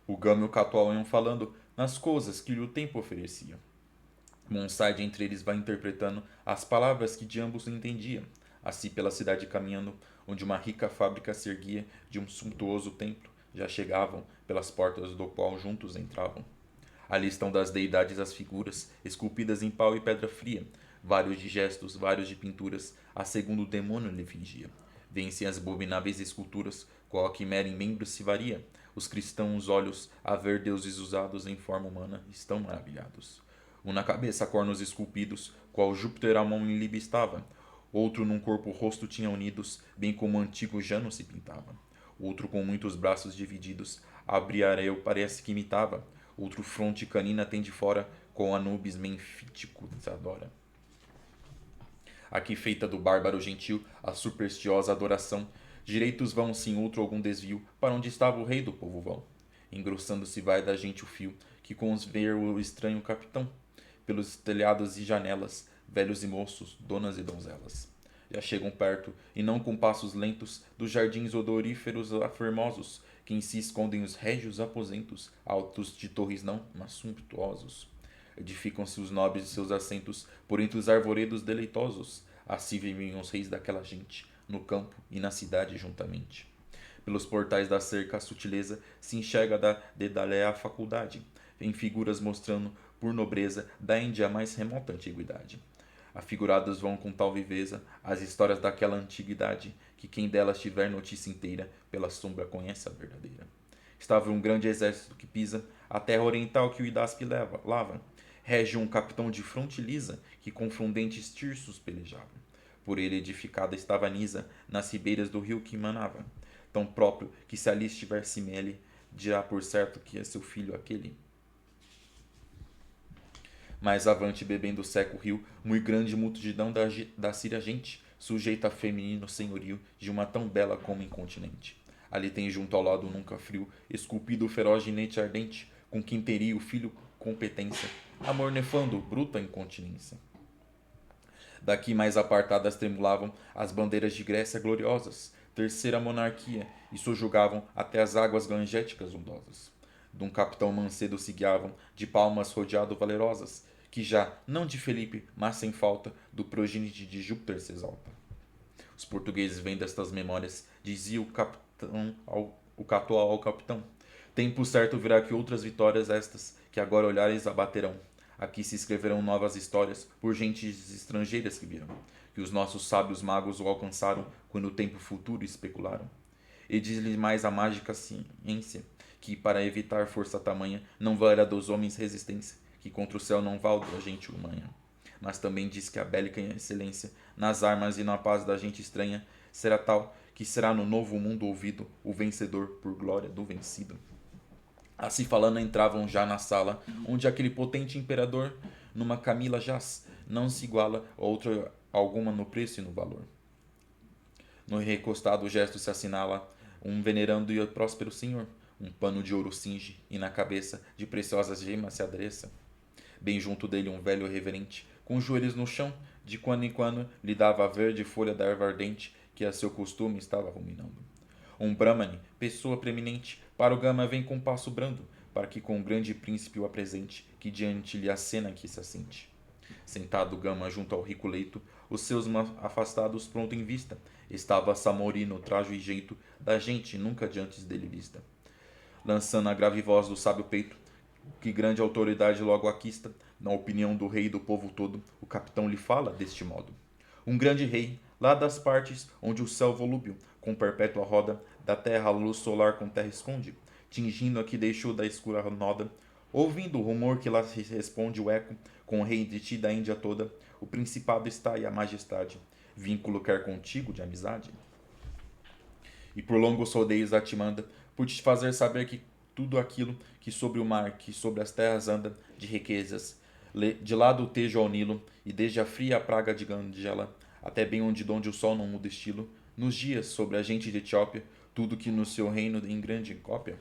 O Gama e o Catual iam falando nas coisas que lhe o tempo oferecia. Monside entre eles vai interpretando as palavras que de ambos entendia. Assim pela cidade caminhando, onde uma rica fábrica se erguia de um suntuoso templo, já chegavam pelas portas do qual juntos entravam. Ali estão das deidades as figuras, esculpidas em pau e pedra fria, vários de gestos, vários de pinturas, a segundo o demônio lhe fingia. Vêem-se as abomináveis esculturas, qual a quimera em membros se varia. Os cristãos olhos, a ver deuses usados em forma humana, estão maravilhados. Um na cabeça cornos esculpidos, qual Júpiter a mão em libe estava. Outro num corpo o rosto tinha unidos, bem como o antigo Jano se pintava. Outro com muitos braços divididos, Abriareu parece que imitava. Outro fronte canina tem de fora, com Anubis menfítico se adora. Aqui feita do bárbaro gentil, a superstiosa adoração. Direitos vão, sim, outro algum desvio, para onde estava o rei do povo vão. Engrossando-se vai da gente o fio, que com os ver o estranho capitão. Pelos telhados e janelas, velhos e moços, donas e donzelas. Já chegam perto, e não com passos lentos, dos jardins odoríferos aformosos, que em si escondem os régios aposentos, altos de torres não, mas sumptuosos. Edificam-se os nobres de seus assentos por entre os arvoredos deleitosos. Assim viviam os reis daquela gente, no campo e na cidade juntamente. Pelos portais da cerca a sutileza se enxerga da dedalhada faculdade, em figuras mostrando, por nobreza, da Índia a mais remota antiguidade. Afigurados vão com tal viveza as histórias daquela antiguidade, que quem delas tiver notícia inteira, pela sombra conhece a verdadeira. Estava um grande exército que pisa a terra oriental que o Idaspe lava. Rege um capitão de fronte lisa, que com frondentes tirsos pelejava. Por ele edificada estava Nisa, nas ribeiras do rio que manava. Tão próprio que se ali estiver Cimele, dirá por certo que é seu filho aquele. Mais avante, bebendo o seco rio, muito grande multidão da Síria gente, sujeita a feminino senhorio de uma tão bela como incontinente. Ali tem junto ao lado nunca frio, esculpido o feroz ginete ardente, com quem teria o filho competência, amor nefando, bruta incontinência. Daqui mais apartadas tremulavam as bandeiras de Grécia gloriosas, terceira monarquia, e sojulgavam até as águas gangéticas ondosas. De um capitão mancedo se guiavam, de palmas rodeado valerosas, que já, não de Felipe, mas sem falta, do progênite de Júpiter se exalta. Os portugueses vêm destas memórias, dizia o catual ao capitão. Tempo certo virá que outras vitórias estas, que agora olhares abaterão. Aqui se escreverão novas histórias por gentes estrangeiras que virão, que os nossos sábios magos o alcançaram quando o tempo futuro especularam. E diz-lhe mais a mágica ciência, que para evitar força tamanha, não valerá dos homens resistência, que contra o céu não valda a gente humana. Mas também diz que a bélica excelência, nas armas e na paz da gente estranha, será tal que será no novo mundo ouvido o vencedor por glória do vencido. Assim falando, entravam já na sala, onde aquele potente imperador, numa camila jaz, não se iguala a outra alguma no preço e no valor. No recostado gesto se assinala um venerando e próspero senhor, um pano de ouro cinge, e na cabeça de preciosas gemas se adereça. Bem junto dele um velho reverente, com os joelhos no chão, de quando em quando lhe dava a verde folha da erva ardente que a seu costume estava ruminando. Um Brahmane, pessoa preeminente, para o Gama vem com passo brando, para que com o grande príncipe o apresente, que diante lhe acena que se assente. Sentado Gama junto ao rico leito, os seus afastados pronto em vista, estava Samori no trajo e jeito da gente nunca de antes dele vista. Lançando a grave voz do sábio peito, que grande autoridade logo aquista, na opinião do rei e do povo todo, o capitão lhe fala deste modo. Um grande rei, lá das partes onde o céu volúbil, com perpétua roda, da terra a luz solar com terra esconde, tingindo a que deixou da escura noda, ouvindo o rumor que lá responde o eco, com o rei de ti da Índia toda, o principado está e a majestade, vínculo quer contigo de amizade. E por longos rodeios a te manda, por te fazer saber que tudo aquilo que sobre o mar, que sobre as terras anda, de riquezas, de lá do Tejo ao Nilo, e desde a fria praga de Gangela, até bem onde o sol não muda estilo, nos dias sobre a gente de Etiópia, tudo que no seu reino em grande cópia.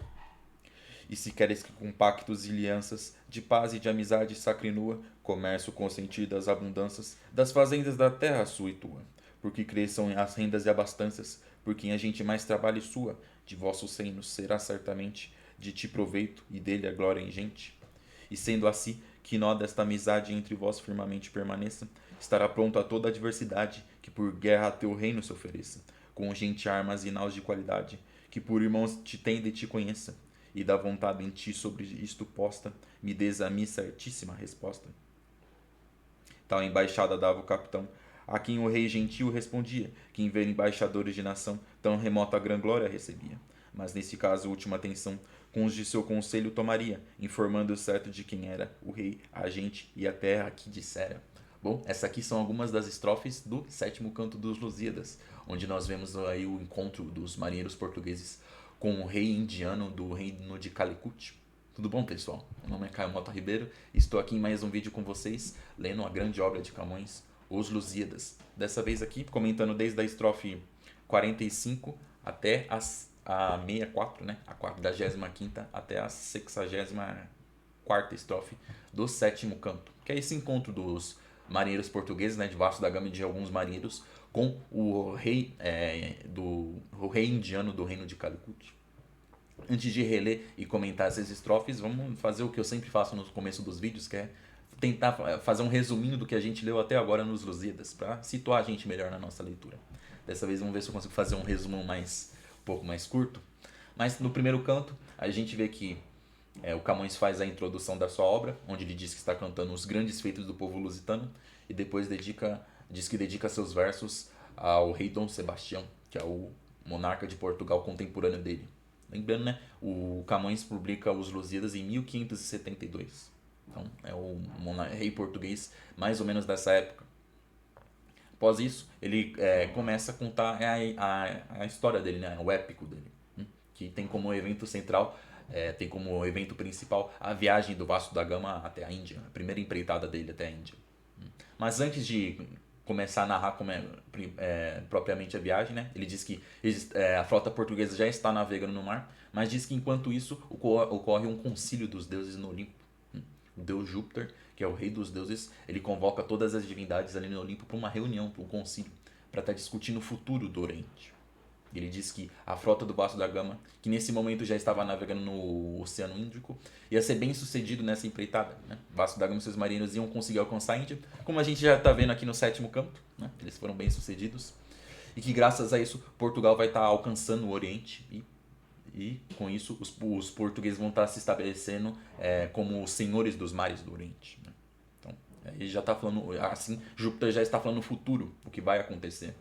E se queres que com pactos e alianças, de paz e de amizade sacrinua, comércio consentido das abundâncias, das fazendas da terra sua e tua, porque cresçam as rendas e abastanças, por quem a gente mais trabalha e sua, de vossos reinos será certamente, de ti proveito e dele a glória ingente? E sendo assim, que nó desta amizade entre vós firmemente permaneça, estará pronto a toda adversidade que por guerra a teu reino se ofereça, com gente armas e naus de qualidade, que por irmãos te tende e te conheça, e da vontade em ti sobre isto posta, me des a mim certíssima resposta. Tal embaixada dava o capitão, a quem o rei gentil respondia, que em ver embaixadores de nação, tão remota a grã glória recebia. Mas nesse caso, última atenção, com os de seu conselho tomaria, informando o certo de quem era o rei, a gente e a terra que dissera. Bom, essas aqui são algumas das estrofes do sétimo canto dos Lusíadas, onde nós vemos aí o encontro dos marinheiros portugueses com o rei indiano do reino de Calicut. Tudo bom, pessoal? Meu nome é Caio Mota Ribeiro e estou aqui em mais um vídeo com vocês, lendo a grande obra de Camões, Os Lusíadas. Dessa vez aqui, comentando desde a estrofe 45 até a 64, né? A 45ª até a 64ª estrofe do sétimo canto, que é esse encontro dos marinheiros portugueses, né, de Vasco da Gama e de alguns marinheiros, com o rei, o rei indiano do reino de Calicut. Antes de reler e comentar essas estrofes, vamos fazer o que eu sempre faço no começo dos vídeos, que é tentar fazer um resuminho do que a gente leu até agora nos Lusíadas, para situar a gente melhor na nossa leitura. Dessa vez vamos ver se eu consigo fazer um resumo um pouco mais curto. Mas no primeiro canto, a gente vê que o Camões faz a introdução da sua obra, onde ele diz que está cantando os grandes feitos do povo lusitano, e depois diz que dedica seus versos ao rei Dom Sebastião, que é o monarca de Portugal contemporâneo dele. Lembrando, né, o Camões publica os Lusíadas em 1572. Então, é o rei português mais ou menos dessa época. Após isso, ele começa a contar a história dele, né, o épico dele, que tem como evento central, tem como evento principal a viagem do Vasco da Gama até a Índia, a primeira empreitada dele até a Índia. Mas antes de começar a narrar propriamente a viagem, né? Ele diz que a frota portuguesa já está navegando no mar, mas diz que enquanto isso ocorre um concílio dos deuses no Olimpo. O deus Júpiter, que é o rei dos deuses, ele convoca todas as divindades ali no Olimpo para uma reunião, para um concílio, para estar discutindo o futuro do Oriente. Ele diz que a frota do Vasco da Gama, que nesse momento já estava navegando no Oceano Índico, ia ser bem sucedido nessa empreitada. Né? Vasco da Gama e seus marinheiros iam conseguir alcançar a Índia, como a gente já está vendo aqui no sétimo canto, né? Eles foram bem sucedidos. E que graças a isso Portugal vai estar alcançando o Oriente e com isso os portugueses vão estar se estabelecendo como os senhores dos mares do Oriente. Né? Então, ele já está falando, assim, Júpiter já está falando no futuro, o que vai acontecer.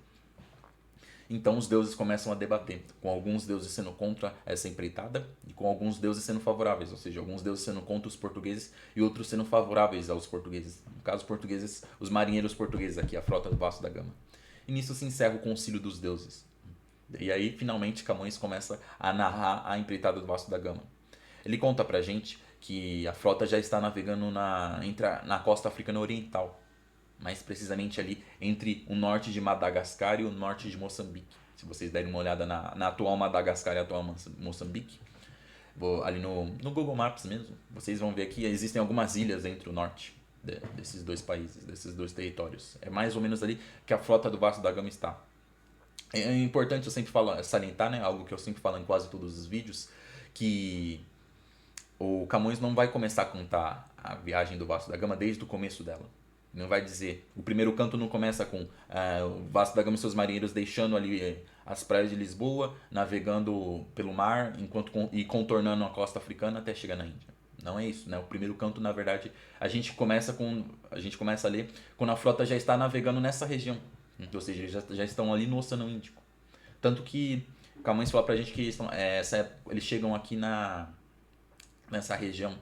Então os deuses começam a debater, com alguns deuses sendo contra essa empreitada e com alguns deuses sendo favoráveis, ou seja, alguns deuses sendo contra os portugueses e outros sendo favoráveis aos portugueses. No caso, os portugueses, os marinheiros portugueses aqui, a frota do Vasco da Gama. E nisso se encerra o concílio dos deuses. E aí, finalmente, Camões começa a narrar a empreitada do Vasco da Gama. Ele conta pra gente que a frota já está navegando na costa africana oriental, mais precisamente ali entre o norte de Madagascar e o norte de Moçambique. Se vocês derem uma olhada na atual Madagascar e atual Moçambique, ali no Google Maps mesmo, vocês vão ver que existem algumas ilhas entre o norte desses dois países, desses dois territórios. É mais ou menos ali que a frota do Vasco da Gama está. É importante eu sempre salientar, né, algo que eu sempre falo em quase todos os vídeos, que o Camões não vai começar a contar a viagem do Vasco da Gama desde o começo dela. Não vai dizer. O primeiro canto não começa com o Vasco da Gama e seus marinheiros deixando ali as praias de Lisboa, navegando pelo mar e contornando a costa africana até chegar na Índia. Não é isso, né? O primeiro canto, na verdade, a gente começa a ler quando a frota já está navegando nessa região. Ou seja, eles já estão ali no Oceano Índico. Tanto que Camões fala pra gente que eles chegam aqui nessa região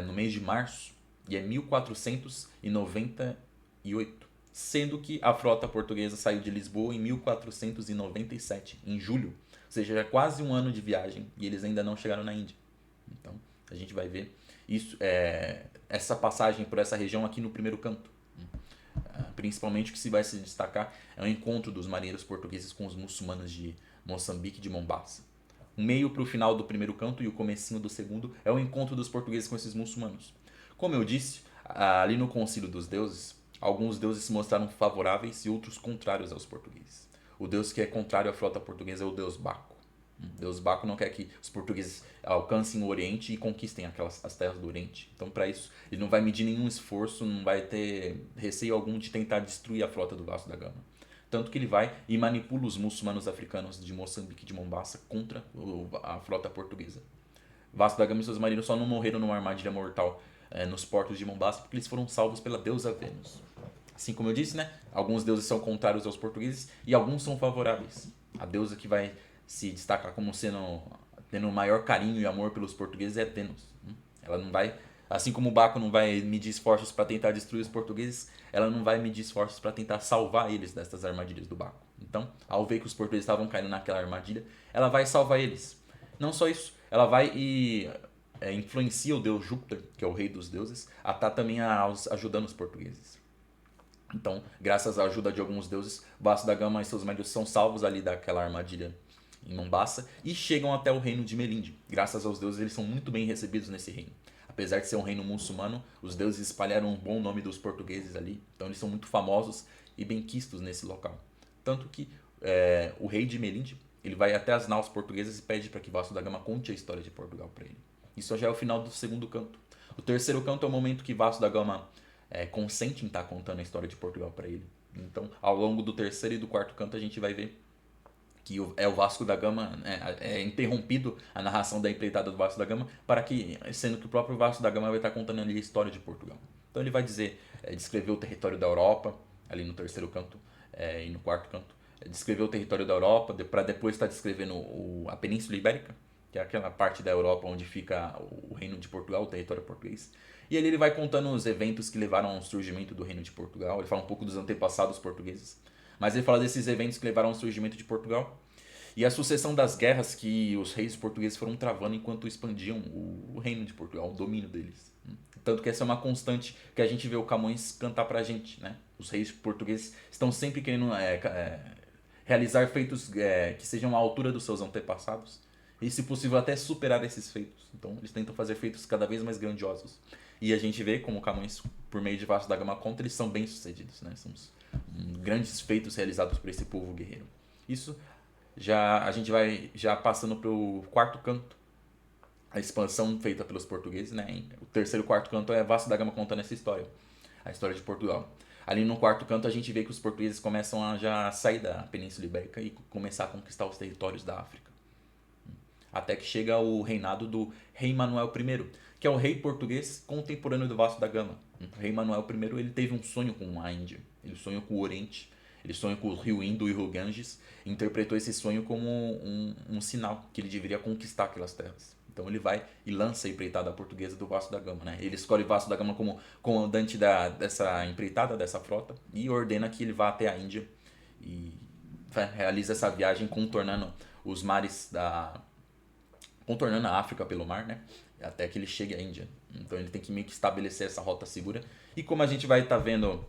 no mês de março. E é 1498, sendo que a frota portuguesa saiu de Lisboa em 1497, em julho. Ou seja, já é quase um ano de viagem e eles ainda não chegaram na Índia. Então, a gente vai ver isso, essa passagem por essa região aqui no primeiro canto. Principalmente o que se vai se destacar é o encontro dos marinheiros portugueses com os muçulmanos de Moçambique e de Mombasa. O meio para o final do primeiro canto e o comecinho do segundo é o encontro dos portugueses com esses muçulmanos. Como eu disse, ali no concílio dos deuses, alguns deuses se mostraram favoráveis e outros contrários aos portugueses. O deus que é contrário à frota portuguesa é o deus Baco. Deus Baco não quer que os portugueses alcancem o Oriente e conquistem as terras do Oriente. Então, para isso, ele não vai medir nenhum esforço, não vai ter receio algum de tentar destruir a frota do Vasco da Gama. Tanto que ele vai e manipula os muçulmanos africanos de Moçambique e de Mombasa contra a frota portuguesa. Vasco da Gama e seus marinhos só não morreram numa armadilha mortal nos portos de Mombasa porque eles foram salvos pela deusa Vênus. Assim como eu disse, né? Alguns deuses são contrários aos portugueses e alguns são favoráveis. A deusa que vai se destacar como sendo tendo maior carinho e amor pelos portugueses é Vênus. Ela não vai, assim como o Baco não vai medir esforços para tentar destruir os portugueses, ela não vai medir esforços para tentar salvar eles dessas armadilhas do Baco. Então, ao ver que os portugueses estavam caindo naquela armadilha, ela vai salvar eles. Não só isso, ela vai e influencia o deus Júpiter, que é o rei dos deuses, a estar também ajudando os portugueses. Então, graças à ajuda de alguns deuses, Vasco da Gama e seus médios são salvos ali daquela armadilha em Mombasa e chegam até o reino de Melinde. Graças aos deuses, eles são muito bem recebidos nesse reino. Apesar de ser um reino muçulmano, os deuses espalharam um bom nome dos portugueses ali. Então, eles são muito famosos e bem-quistos nesse local. Tanto que o rei de Melinde, ele vai até as naus portuguesas e pede para que Vasco da Gama conte a história de Portugal para ele. Isso já é o final do segundo canto. O terceiro canto é o momento que Vasco da Gama consente em estar contando a história de Portugal para ele. Então, ao longo do terceiro e do quarto canto, a gente vai ver que o Vasco da Gama é interrompido a narração da empreitada do Vasco da Gama para que, sendo que o próprio Vasco da Gama vai estar contando ali a história de Portugal. Então ele vai descrever o território da Europa, ali no terceiro canto e no quarto canto, descrever o território da Europa, para depois estar descrevendo a Península Ibérica, que é aquela parte da Europa onde fica o reino de Portugal, o território português. E ali ele vai contando os eventos que levaram ao surgimento do reino de Portugal, ele fala um pouco dos antepassados portugueses, mas ele fala desses eventos que levaram ao surgimento de Portugal e a sucessão das guerras que os reis portugueses foram travando enquanto expandiam o reino de Portugal, o domínio deles. Tanto que essa é uma constante que a gente vê o Camões cantar pra gente, né? Os reis portugueses estão sempre querendo realizar feitos que sejam à altura dos seus antepassados e, se possível, até superar esses feitos. Então, eles tentam fazer feitos cada vez mais grandiosos. E a gente vê como Camões, por meio de Vasco da Gama conta, eles são bem-sucedidos, né? São grandes feitos realizados por esse povo guerreiro. Isso a gente vai já passando para o quarto canto, a expansão feita pelos portugueses, né? O terceiro e quarto canto é Vasco da Gama contando essa história, a história de Portugal. Ali no quarto canto a gente vê que os portugueses começam a já sair da Península Ibérica e começar a conquistar os territórios da África. Até que chega o reinado do rei Manuel I, que é o rei português contemporâneo do Vasco da Gama. O rei Manuel I ele teve um sonho com a Índia, ele sonhou com o Oriente, ele sonhou com o rio Indo e o rio Ganges, e interpretou esse sonho como um sinal que ele deveria conquistar aquelas terras. Então ele vai e lança a empreitada portuguesa do Vasco da Gama. Né? Ele escolhe Vasco da Gama como comandante dessa empreitada, dessa frota, e ordena que ele vá até a Índia e realiza essa viagem contornando os mares contornando a África pelo mar, né? Até que ele chegue à Índia. Então ele tem que meio que estabelecer essa rota segura. E como a gente vai estar vendo,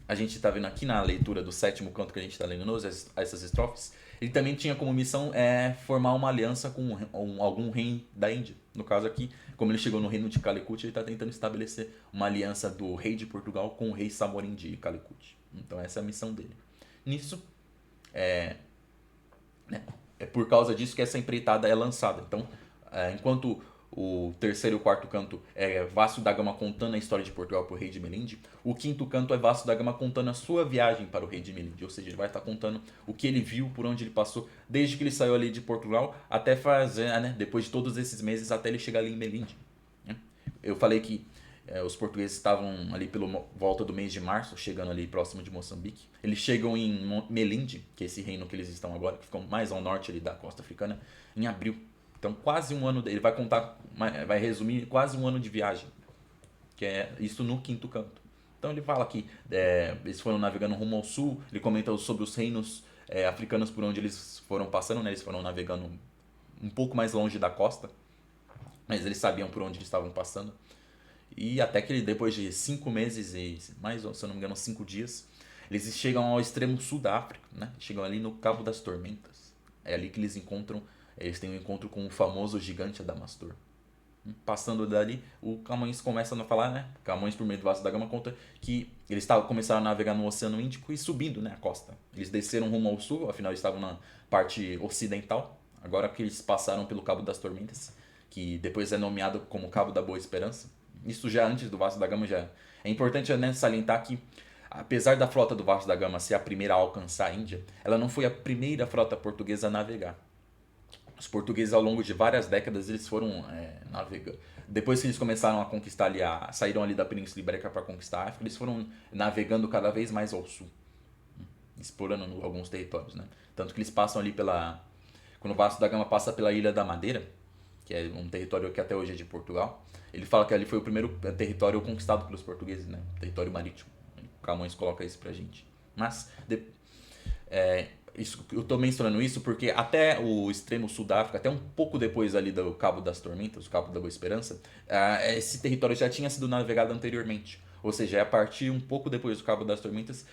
a gente está vendo aqui na leitura do sétimo canto que a gente está lendo essas estrofes, ele também tinha como missão formar uma aliança com algum rei da Índia. No caso aqui, como ele chegou no reino de Calicut, ele está tentando estabelecer uma aliança do rei de Portugal com o rei Samorim de Calicut. Então essa é a missão dele. Nisso, é por causa disso que essa empreitada é lançada. Então, enquanto o terceiro e o quarto canto é Vasco da Gama contando a história de Portugal para o rei de Melinde, o quinto canto é Vasco da Gama contando a sua viagem para o rei de Melinde, ou seja, ele vai estar contando o que ele viu, por onde ele passou, desde que ele saiu ali de Portugal até fazer, depois de todos esses meses, até ele chegar ali em Melinde. Eu falei que os portugueses estavam ali pela volta do mês de março, chegando ali próximo de Moçambique. Eles chegam em Melinde, que é esse reino que eles estão agora, que ficam mais ao norte ali da costa africana, em abril. Então quase um ano, ele vai resumir quase um ano de viagem, que é isso no quinto canto. Então ele fala que eles foram navegando rumo ao sul, ele comenta sobre os reinos africanos por onde eles foram passando, né? Eles foram navegando um pouco mais longe da costa, mas eles sabiam por onde eles estavam passando. E até que depois de 5 meses e mais, se eu não me engano, 5 dias, eles chegam ao extremo sul da África, né? Chegam ali no Cabo das Tormentas. É ali que eles têm um encontro com o famoso gigante Adamastor. Passando dali, o Camões começa a falar, né? Camões, por meio do Vasco da Gama, conta que eles começaram a navegar no Oceano Índico e subindo, né, a costa. Eles desceram rumo ao sul, afinal eles estavam na parte ocidental, agora que eles passaram pelo Cabo das Tormentas, que depois é nomeado como Cabo da Boa Esperança. Isso já antes do Vasco da Gama já é importante, né, salientar que apesar da frota do Vasco da Gama ser a primeira a alcançar a Índia, ela não foi a primeira frota portuguesa a navegar. Os portugueses, ao longo de várias décadas, eles foram navegando. Depois que eles começaram a conquistar ali, saíram ali da Península Ibérica para conquistar a África, eles foram navegando cada vez mais ao sul, explorando alguns territórios, né? Tanto que eles passam ali pela... Quando o Vasco da Gama passa pela Ilha da Madeira, que é um território que até hoje é de Portugal, ele fala que ali foi o primeiro território conquistado pelos portugueses, né? Território marítimo. O Camões coloca isso pra gente. Mas, isso, eu tô mencionando isso porque até o extremo sul da África, até um pouco depois ali do Cabo das Tormentas, o Cabo da Boa Esperança, esse território já tinha sido navegado anteriormente. Ou seja, é a partir um pouco depois do Cabo das Tormentas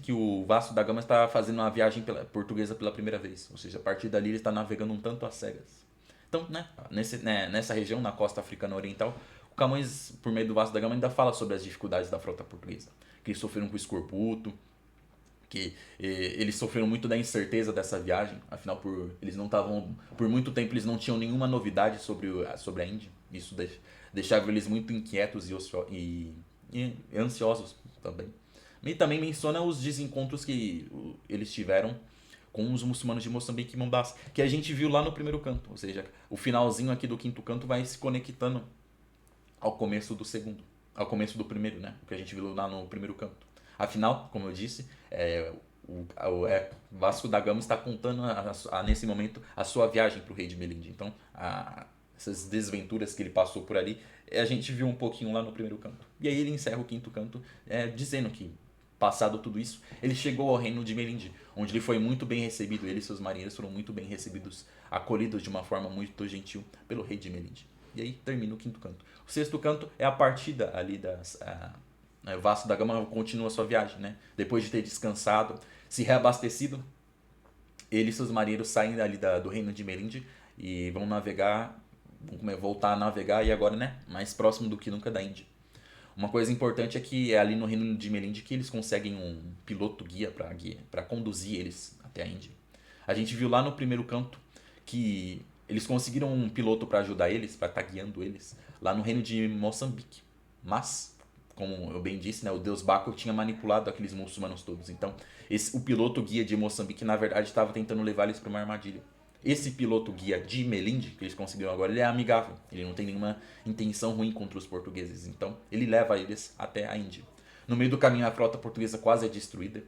que o Vasco da Gama está fazendo uma viagem portuguesa pela primeira vez. Ou seja, a partir dali ele está navegando um tanto às cegas. Então, nessa região, na costa africana oriental, o Camões, por meio do Vasco da Gama, ainda fala sobre as dificuldades da frota portuguesa. Que eles sofreram com o escorbuto, que eles sofreram muito da incerteza dessa viagem, afinal eles não estavam, por muito tempo eles não tinham nenhuma novidade sobre a Índia. Isso deixava eles muito inquietos e ansiosos também. E também menciona os desencontros que eles tiveram com os muçulmanos de Moçambique e Mombasa, que a gente viu lá no primeiro canto, ou seja, o finalzinho aqui do quinto canto vai se conectando ao começo do segundo, ao começo do primeiro, né? O que a gente viu lá no primeiro canto. Afinal, como eu disse, Vasco da Gama está contando nesse momento a sua viagem para o rei de Melinde. Então, essas desventuras que ele passou por ali, a gente viu um pouquinho lá no primeiro canto. E aí ele encerra o quinto canto dizendo que, passado tudo isso, ele chegou ao reino de Melinde, onde ele foi muito bem recebido, ele e seus marinheiros foram muito bem recebidos, acolhidos de uma forma muito gentil pelo rei de Melinde. E aí termina o quinto canto. O sexto canto é a partida ali o Vasco da Gama continua a sua viagem, né? Depois de ter descansado, se reabastecido, ele e seus marinheiros saem ali do reino de Melinde e vão navegar, vão voltar a navegar e agora, né, mais próximo do que nunca da Índia. Uma coisa importante é que é ali no reino de Melinde que eles conseguem um piloto guia para conduzir eles até a Índia. A gente viu lá no primeiro canto que eles conseguiram um piloto para ajudar eles, para estar guiando eles, lá no reino de Moçambique. Mas, como eu bem disse, né, o deus Baco tinha manipulado aqueles muçulmanos todos. Então, o piloto guia de Moçambique, na verdade, estava tentando levar eles para uma armadilha. Esse piloto guia de Melinde, que eles conseguiram agora, ele é amigável. Ele não tem nenhuma intenção ruim contra os portugueses. Então, ele leva eles até a Índia. No meio do caminho, a frota portuguesa quase é destruída.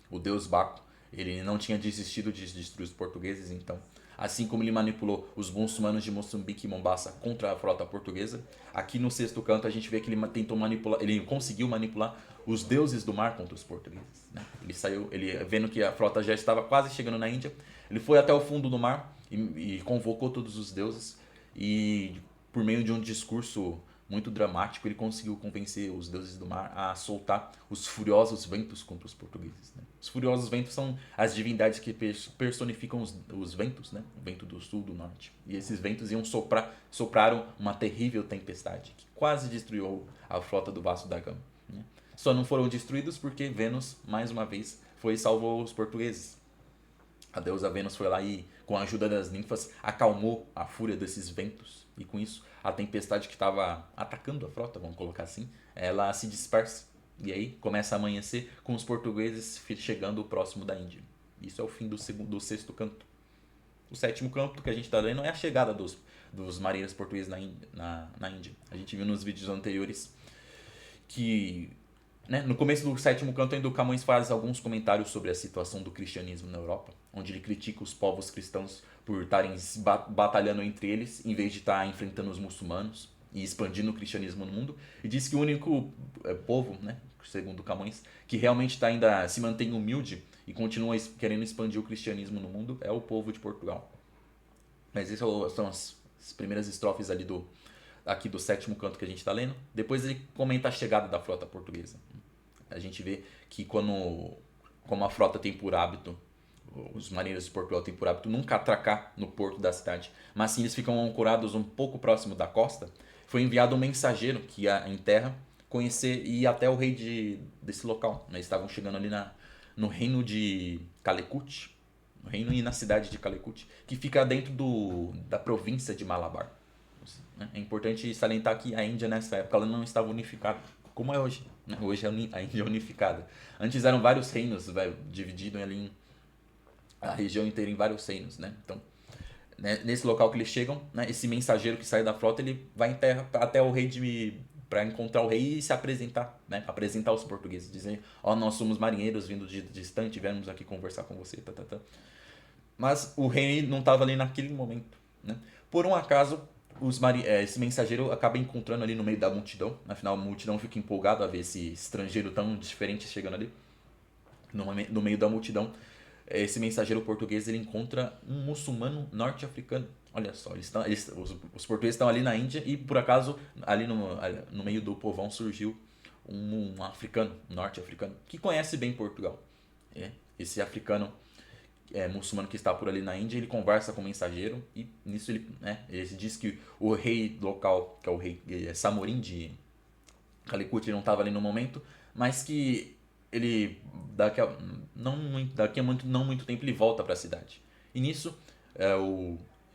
O deus Baco, ele não tinha desistido de destruir os portugueses, então, assim como ele manipulou os muçulmanos de Moçambique e Mombasa contra a frota portuguesa, aqui no sexto canto a gente vê que ele conseguiu manipular os deuses do mar contra os portugueses, né? Ele vendo que a frota já estava quase chegando na Índia, ele foi até o fundo do mar e convocou todos os deuses e por meio de um discurso muito dramático, ele conseguiu convencer os deuses do mar a soltar os furiosos ventos contra os portugueses, né? Os furiosos ventos são as divindades que personificam os ventos, né? O vento do sul, do norte. E esses ventos sopraram uma terrível tempestade que quase destruiu a frota do Vasco da Gama, né? Só não foram destruídos porque Vênus, mais uma vez, foi e salvou os portugueses. A deusa Vênus foi lá e, com a ajuda das ninfas, acalmou a fúria desses ventos. E com isso, a tempestade que estava atacando a frota, vamos colocar assim, ela se dispersa. E aí começa a amanhecer com os portugueses chegando próximo da Índia. Isso é o fim do sexto canto. O sétimo canto que a gente está lendo é a chegada dos marinheiros portugueses na Índia. A gente viu nos vídeos anteriores que, né, no começo do sétimo canto ainda o Camões faz alguns comentários sobre a situação do cristianismo na Europa, onde ele critica os povos cristãos por estarem batalhando entre eles em vez de estar enfrentando os muçulmanos e expandindo o cristianismo no mundo, e diz que o único povo, né, segundo Camões, que realmente ainda se mantém humilde e continua querendo expandir o cristianismo no mundo é o povo de Portugal. Mas essas são as primeiras estrofes ali aqui do sétimo canto que a gente está lendo. Depois ele comenta a chegada da frota portuguesa. A gente vê que como a frota tem por hábito, os marinheiros de Portugal têm por hábito nunca atracar no porto da cidade, mas sim eles ficam ancorados um pouco próximo da costa. Foi enviado um mensageiro que ia em terra conhecer e ir até o rei desse local. Eles estavam chegando ali no reino de Calecut, O reino e na cidade de Calicut, que fica dentro da província de Malabar. Né? É importante salientar que a Índia nessa época ela não estava unificada, como é hoje. Né? Hoje a Índia é unificada. Antes eram vários reinos, divididos ali a região inteira em vários reinos. Né? Então, né, nesse local que eles chegam, né, esse mensageiro que sai da frota, ele vai em terra até o rei para encontrar o rei e se apresentar, né, apresentar os portugueses, dizer, ó, nós somos marinheiros vindo de distante, viemos aqui conversar com você, tá, tá, tá. Mas o rei não estava ali naquele momento, né? Por um acaso, esse mensageiro acaba encontrando ali no meio da multidão, afinal a multidão fica empolgada a ver esse estrangeiro tão diferente chegando ali, no meio da multidão. Esse mensageiro português ele encontra um muçulmano norte-africano. Olha só, os portugueses estão ali na Índia e por acaso ali no meio do povão surgiu um africano, um norte-africano, que conhece bem Portugal. Esse africano muçulmano que está por ali na Índia, ele conversa com o mensageiro e nisso ele diz que o rei local, que é o rei Samorim de Calicut, não estava ali no momento, mas que ele daqui a não muito tempo ele volta para a cidade. E nisso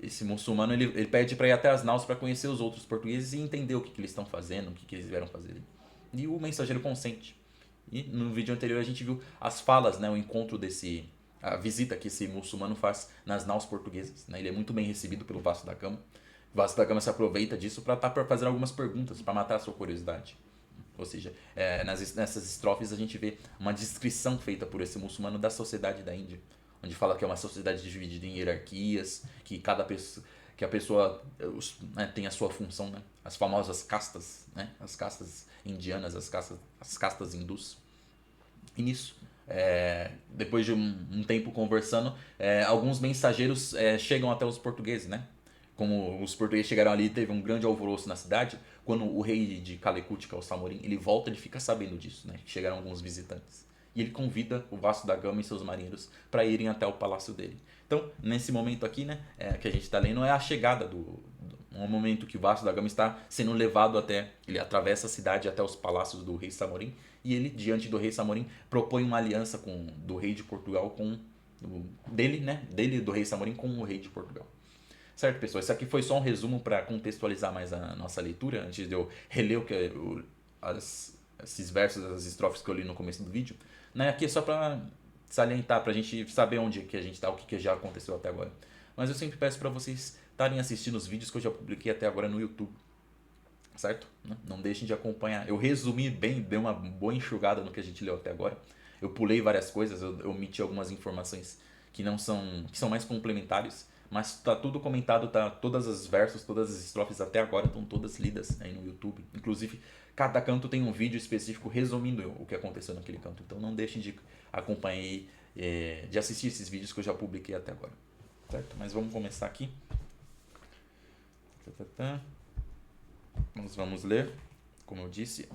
esse muçulmano ele pede para ir até as naus para conhecer os outros portugueses e entender o que eles estão fazendo, o que eles vieram fazer ali. E o mensageiro consente. E no vídeo anterior a gente viu as falas, né, o encontro a visita que esse muçulmano faz nas naus portuguesas. Né? Ele é muito bem recebido pelo Vasco da Gama. O Vasco da Gama se aproveita disso para fazer algumas perguntas, para matar a sua curiosidade. Ou seja, nessas estrofes a gente vê uma descrição feita por esse muçulmano da sociedade da Índia, onde fala que é uma sociedade dividida em hierarquias, que que a pessoa tem a sua função, né? As famosas castas, né? As castas indianas, as castas hindus. E nisso, depois de um tempo conversando, alguns mensageiros chegam até os portugueses, né? Como os portugueses chegaram ali, teve um grande alvoroço na cidade. Quando o rei de Calicut, que é o Samorim, ele volta, ele fica sabendo disso, né? Que chegaram alguns visitantes. E ele convida o Vasco da Gama e seus marinheiros para irem até o palácio dele. Então, nesse momento aqui, né, que a gente está lendo, é a chegada um momento que o Vasco da Gama está sendo levado ele atravessa a cidade até os palácios do rei Samorim, e ele, diante do rei Samorim, propõe uma aliança do rei de Portugal do rei Samorim com o rei de Portugal. Certo, pessoal? Isso aqui foi só um resumo para contextualizar mais a nossa leitura, antes de eu reler esses versos, as estrofes que eu li no começo do vídeo. Né? Aqui é só para salientar, para a gente saber onde que a gente está, o que já aconteceu até agora. Mas eu sempre peço para vocês estarem assistindo os vídeos que eu já publiquei até agora no YouTube. Certo? Não deixem de acompanhar. Eu resumi bem, dei uma boa enxugada no que a gente leu até agora. Eu pulei várias coisas, eu omiti algumas informações que são mais complementares. Mas tá tudo comentado, tá todas as versos, todas as estrofes até agora estão todas lidas aí no YouTube. Inclusive, cada canto tem um vídeo específico resumindo o que aconteceu naquele canto. Então não deixem de acompanhar de assistir esses vídeos que eu já publiquei até agora. Certo? Mas vamos começar aqui. Nós vamos ler, como eu disse.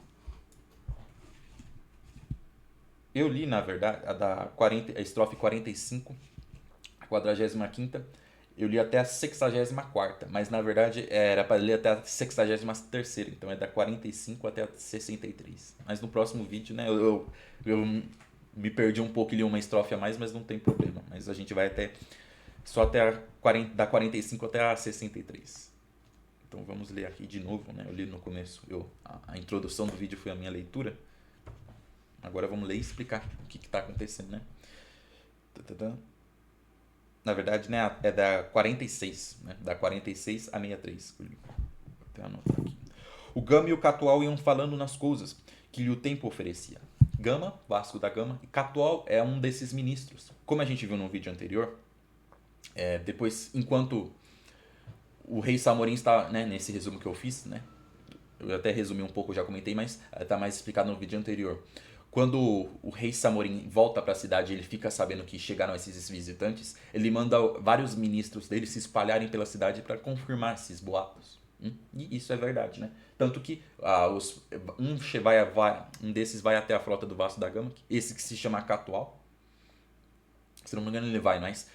Eu li, na verdade, a estrofe 45, a 45ª. Eu li até a 64ª, mas na verdade era para ler até a 63ª, então é da 45 até a 63. Mas no próximo vídeo, né, eu me perdi um pouco e li uma estrofe a mais, mas não tem problema. Mas a gente vai só até da 45 até a 63. Então vamos ler aqui de novo, né? Eu li no começo, a introdução do vídeo foi a minha leitura. Agora vamos ler e explicar o que está acontecendo, né? Na verdade, né, é da 46, né? Da 46 a 63. Vou até anotar aqui. O Gama e o Catual iam falando nas coisas que lhe o tempo oferecia. Gama, Vasco da Gama, e Catual é um desses ministros. Como a gente viu no vídeo anterior, depois, enquanto o rei Samorim está, né, nesse resumo que eu fiz, né? Eu até resumi um pouco, já comentei, mas está mais explicado no vídeo anterior. Quando o rei Samorim volta para a cidade, ele fica sabendo que chegaram esses visitantes, ele manda vários ministros dele se espalharem pela cidade para confirmar esses boatos. E isso é verdade, né? Tanto que um desses vai até a frota do Vasco da Gama, esse que se chama Catual. Se não me engano ele vai, mas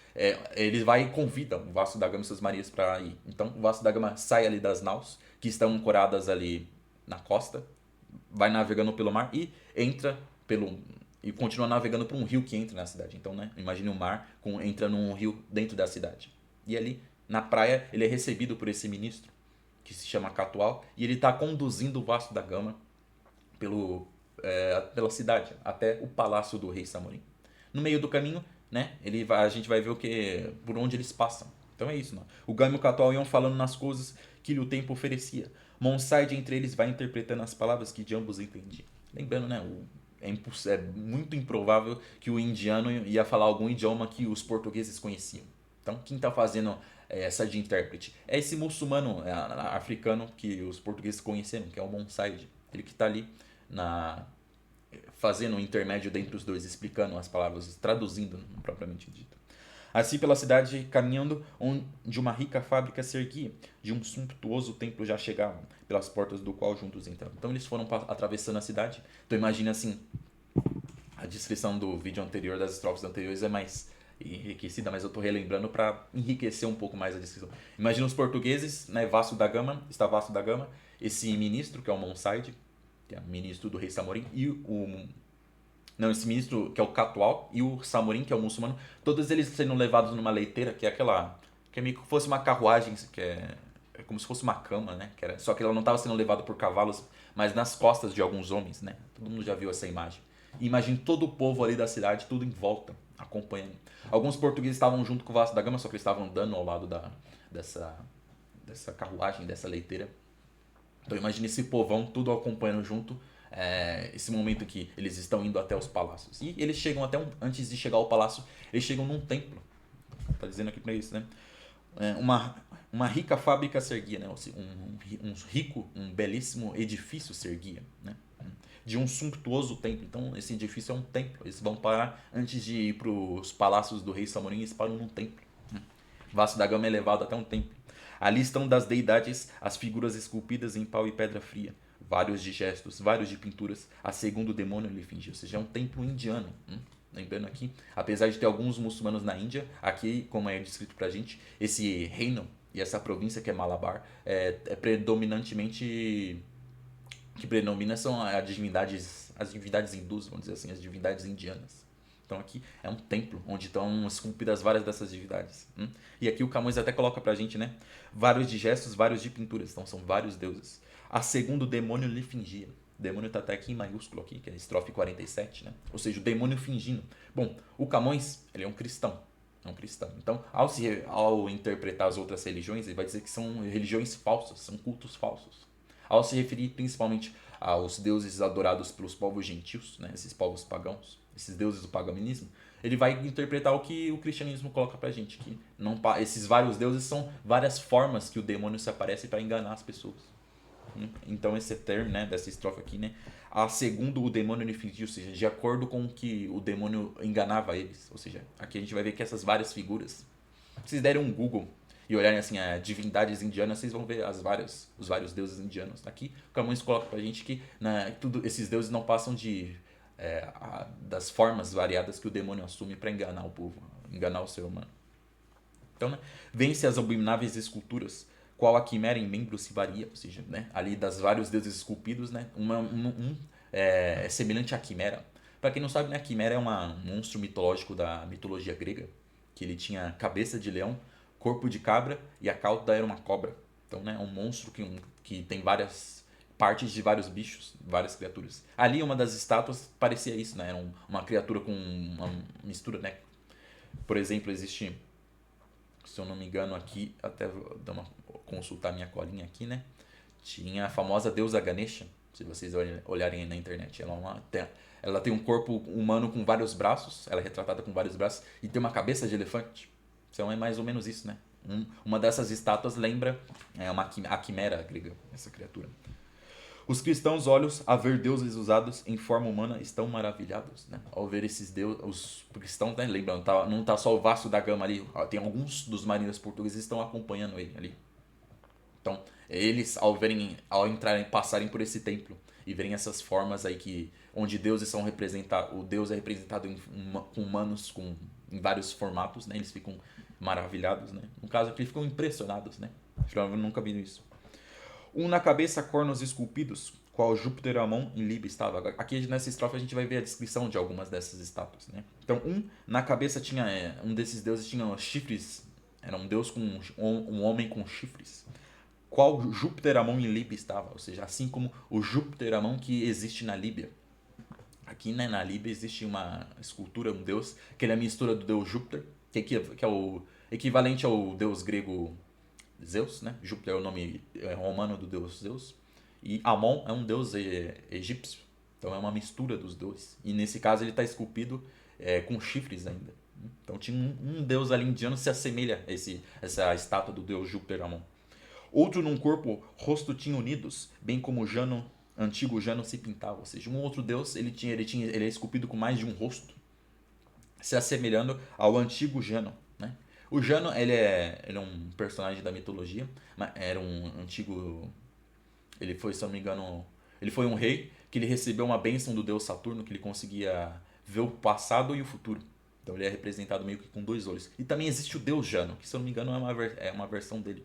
ele vai e convida o Vasco da Gama e seus marinheiros para ir. Então o Vasco da Gama sai ali das naus, que estão ancoradas ali na costa, vai navegando pelo mar e entra e continua navegando por um rio que entra na cidade. Então, né, imagine o mar entrando um rio dentro da cidade. E ali, na praia, ele é recebido por esse ministro, que se chama Catual, e ele está conduzindo o Vasco da Gama pela cidade, até o palácio do rei Samorim. No meio do caminho, né, a gente vai ver por onde eles passam. Então é isso, né? O Gama e o Catual iam falando nas coisas que lhe o tempo oferecia. Monside entre eles vai interpretando as palavras que de ambos entendiam. Lembrando, né, é muito improvável que o indiano ia falar algum idioma que os portugueses conheciam. Então, quem está fazendo essa de intérprete é esse muçulmano africano que os portugueses conheceram, que é o Monside. Ele que está ali fazendo um intermédio dentre os dois, explicando as palavras, traduzindo, propriamente dito. Assim pela cidade, caminhando, onde uma rica fábrica se erguia, de um sumptuoso templo já chegavam, pelas portas do qual juntos entravam. Então eles foram atravessando a cidade. Então imagina assim, a descrição do vídeo anterior, das estrofes anteriores é mais enriquecida, mas eu estou relembrando para enriquecer um pouco mais a descrição. Imagina os portugueses, né, Vasco da Gama, esse ministro, que é o Monside, que é o ministro do rei Samorim, e esse ministro que é o Catual e o Samorim, que é o muçulmano, todos eles sendo levados numa leiteira, que é aquela, que é meio que fosse uma carruagem, que é como se fosse uma cama, né? Só que ela não estava sendo levada por cavalos, mas nas costas de alguns homens, né? Todo mundo já viu essa imagem. E imagine todo o povo ali da cidade, tudo em volta, acompanhando. Alguns portugueses estavam junto com o Vasco da Gama, só que eles estavam andando ao lado dessa carruagem, dessa leiteira. Então imagine esse povão tudo acompanhando junto, esse momento que eles estão indo até os palácios. E eles chegam antes de chegar ao palácio, eles chegam num templo. Tá dizendo aqui para isso, né? Uma rica fábrica se erguia, né? Um belíssimo edifício se erguia, né? De um sumptuoso templo. Então esse edifício é um templo. Eles vão parar antes de ir para os palácios do rei Samorim, eles param num templo. Vasco da Gama é levado até um templo. Ali estão das deidades as figuras esculpidas em pau e pedra fria. Vários de gestos, vários de pinturas, a segundo o demônio lhe fingiu. Ou seja, é um templo indiano. Lembrando aqui, apesar de ter alguns muçulmanos na Índia, aqui, como é descrito pra gente, esse reino e essa província que é Malabar é predominantemente... que predomina são as divindades hindus, vamos dizer assim, as divindades indianas. Então aqui é um templo onde estão esculpidas várias dessas divindades. E aqui o Camões até coloca pra gente, né? Vários de gestos, vários de pinturas. Então são vários deuses. A segundo o demônio lhe fingia. O demônio tá até aqui em maiúsculo, aqui, que é a estrofe 47, né? Ou seja, o demônio fingindo. Bom, o Camões, ele é um cristão. É um cristão. Então, ao interpretar as outras religiões, ele vai dizer que são religiões falsas, são cultos falsos. Ao se referir principalmente aos deuses adorados pelos povos gentios, né? Esses povos pagãos, esses deuses do paganismo, ele vai interpretar o que o cristianismo coloca pra gente, que esses vários deuses são várias formas que o demônio se aparece para enganar as pessoas. Então esse termo, né, dessa estrofe aqui, né, a segundo o demônio lhe fingiu, ou seja, de acordo com o que o demônio enganava eles. Ou seja, aqui a gente vai ver que essas várias figuras, se vocês derem um Google e olharem assim a divindades indianas, vocês vão ver os vários deuses indianos. Aqui o Camões coloca pra gente que esses deuses não passam das formas variadas que o demônio assume para enganar o povo, enganar o ser humano. Então, né, vence as abomináveis esculturas, qual a quimera em membros se varia, ou seja, né, ali das vários deuses esculpidos, né, é semelhante à quimera. Para quem não sabe, né, a quimera é um monstro mitológico da mitologia grega, que ele tinha cabeça de leão, corpo de cabra e a cauda era uma cobra. Então, né, é um monstro que tem várias partes de vários bichos, várias criaturas. Ali uma das estátuas parecia isso, né, era uma criatura com uma mistura, né. Por exemplo, existe, se eu não me engano aqui, até vou consultar minha colinha aqui, né? Tinha a famosa deusa Ganesha, se vocês olharem na internet. Ela tem um corpo humano com vários braços, ela é retratada com vários braços e tem uma cabeça de elefante. Então é mais ou menos isso, né? Uma dessas estátuas lembra a quimera grega, essa criatura. Os cristãos olhos a ver deuses usados em forma humana estão maravilhados, né? Ao ver esses deuses, os cristãos, né? Lembrando, não tá só o Vasco da Gama ali, tem alguns dos marinheiros portugueses que estão acompanhando ele ali. Então, eles passarem por esse templo e verem essas formas aí onde deuses são representados, o Deus é representado com humanos em vários formatos, né? Eles ficam maravilhados, né? No caso aqui, eles ficam impressionados, né? Eu nunca vi isso. Um na cabeça, cornos esculpidos, qual Júpiter, Amon em Libe estava. Aqui nessa estrofe a gente vai ver a descrição de algumas dessas estátuas, né? Então, na cabeça tinha, um desses deuses tinha chifres, era um deus com um homem com chifres. Qual Júpiter, Amon em Libe estava, ou seja, assim como o Júpiter, Amon que existe na Líbia. Aqui, né, na Líbia existe uma escultura, um deus, que ele é a mistura do deus Júpiter, que é o equivalente ao deus grego Zeus, né? Júpiter é o nome romano do deus Zeus. E Amon é um deus egípcio. Então é uma mistura dos dois. E nesse caso ele está esculpido com chifres ainda. Então tinha um deus ali indiano que se assemelha a essa estátua do deus Júpiter Amon. Outro num corpo, rosto tinha unidos, bem como o Jano, antigo Jano se pintava. Ou seja, um outro deus ele é esculpido com mais de um rosto, se assemelhando ao antigo Jano, né? O Jano ele é um personagem da mitologia, era um antigo, ele foi, se eu não me engano, ele foi um rei que ele recebeu uma bênção do deus Saturno, que ele conseguia ver o passado e o futuro. Então ele é representado meio que com dois olhos. E também existe o deus Jano, que se eu não me engano é uma versão dele,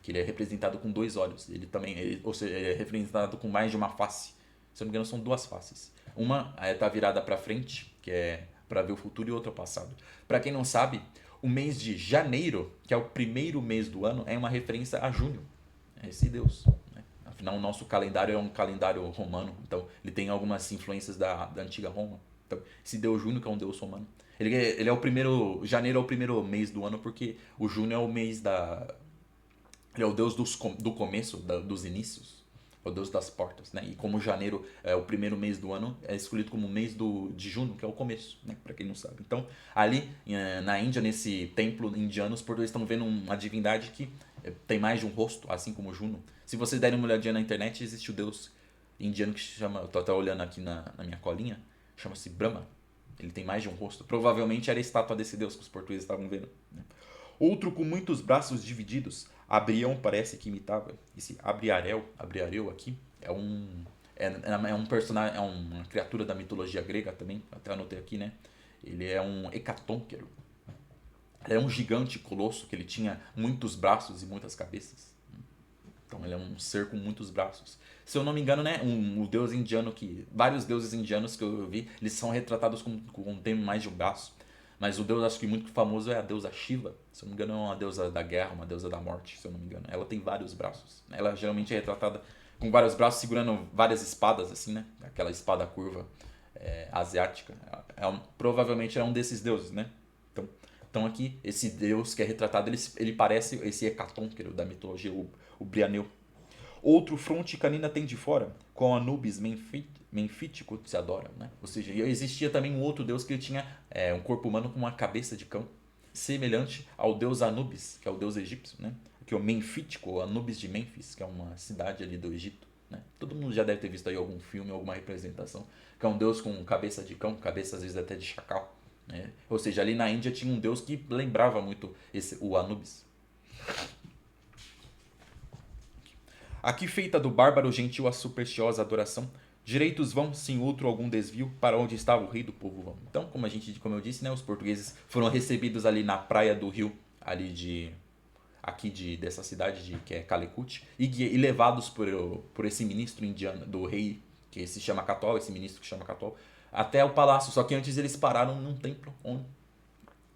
que ele é representado com dois olhos. Ele também, ou seja, ele é representado com mais de uma face. Se eu não me engano são duas faces. Uma está virada para frente, que é para ver o futuro, e outra o passado. Para quem não sabe, o mês de janeiro, que é o primeiro mês do ano, é uma referência a Júnior, é esse deus, né? Afinal, o nosso calendário é um calendário romano, então ele tem algumas influências da antiga Roma. Então, esse deus Júnior, que é um deus romano, ele é o primeiro, janeiro é o primeiro mês do ano, porque o Júnior é o mês ele é o deus do começo, dos inícios, é o deus das portas, né? E como janeiro é o primeiro mês do ano, é escolhido como o mês de junho, que é o começo, né? Para quem não sabe. Então, ali na Índia, nesse templo indiano, os portugueses estão vendo uma divindade que tem mais de um rosto, assim como Juno. Se vocês derem uma olhadinha na internet, existe o deus indiano que se chama, eu tô até olhando aqui na minha colinha, chama-se Brahma. Ele tem mais de um rosto. Provavelmente era a estátua desse deus que os portugueses estavam vendo, né? Outro com muitos braços divididos, Abrião parece que imitava. Esse Abriareu aqui, é um personagem, é uma criatura da mitologia grega também, até anotei aqui, né? Ele é um hecatônquero. Ele é um gigante colosso, que ele tinha muitos braços e muitas cabeças. Então ele é um ser com muitos braços. Se eu não me engano, né, o deus indiano vários deuses indianos que eu vi, eles são retratados com tem mais de um braço. Mas o deus, acho que muito famoso, é a deusa Shiva. Se eu não me engano, é uma deusa da guerra, uma deusa da morte, se eu não me engano. Ela tem vários braços. Ela geralmente é retratada com vários braços, segurando várias espadas, assim, né? Aquela espada curva asiática. Provavelmente é um desses deuses, né? Então aqui, esse deus que é retratado, ele parece esse hecatônquero da mitologia, o Brianeu. Outro fronte canina tem de fora, com Anubis menfítico se adora, né? Ou seja, existia também um outro deus que ele tinha um corpo humano com uma cabeça de cão, semelhante ao deus Anubis, que é o deus egípcio, né? Que é o Menfítico, o Anubis de Mênfis, que é uma cidade ali do Egito, né? Todo mundo já deve ter visto aí algum filme, alguma representação, que é um deus com cabeça de cão, cabeça às vezes até de chacal, né? Ou seja, ali na Índia tinha um deus que lembrava muito o Anubis. Aqui feita do bárbaro gentil a supersticiosa adoração, direitos vão, sem outro algum desvio, para onde estava o rei do povo vão. Então, como eu disse, né, os portugueses foram recebidos ali na praia do rio, ali dessa cidade que é Calicut, e levados por esse ministro indiano, do rei, que se chama Catol, esse ministro que se chama Catol, até o palácio. Só que antes eles pararam num templo,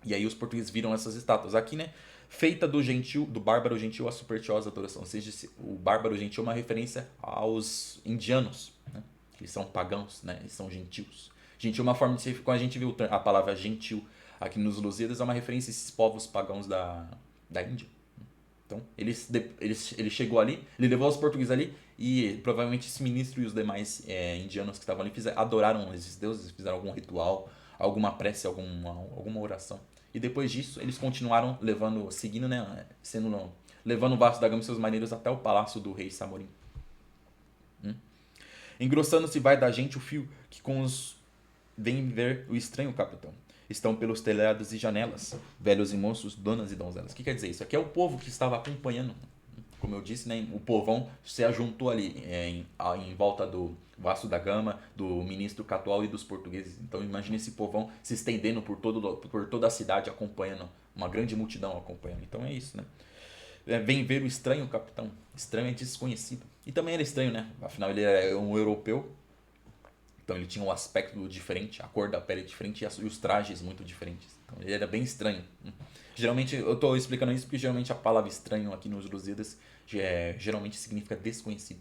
e aí os portugueses viram essas estátuas. Aqui, né, feita do bárbaro gentil a supersticiosa adoração. Ou seja, o bárbaro gentil é uma referência aos indianos, né? Eles são pagãos, né? Eles são gentios. Gentil é uma forma de ser, quando a gente viu a palavra gentil aqui nos Lusíadas, é uma referência a esses povos pagãos da Índia. Então, ele chegou ali, ele levou os portugueses ali, e provavelmente esse ministro e os demais indianos que estavam ali adoraram esses deuses, fizeram algum ritual, alguma prece, alguma oração. E depois disso, eles continuaram seguindo, né, levando o Vasco da Gama e seus marinheiros até o palácio do rei Samorim. Engrossando-se vai da gente o fio que com os vem ver o estranho capitão. Estão pelos telhados e janelas, velhos e moços, donas e donzelas. O que quer dizer isso? Aqui é o povo que estava acompanhando. Como eu disse, né, o povão se ajuntou ali em volta do Vasco da Gama, do ministro Catual e dos portugueses. Então imagine esse povão se estendendo por toda a cidade, acompanhando, uma grande multidão acompanhando. Então é isso, né? Vem ver o estranho capitão. Estranho é desconhecido. E também era estranho, né? Afinal, ele era um europeu. Então ele tinha um aspecto diferente, a cor da pele diferente e os trajes muito diferentes. Então ele era bem estranho. Geralmente, eu estou explicando isso porque geralmente a palavra estranho aqui nos Lusíadas geralmente significa desconhecido.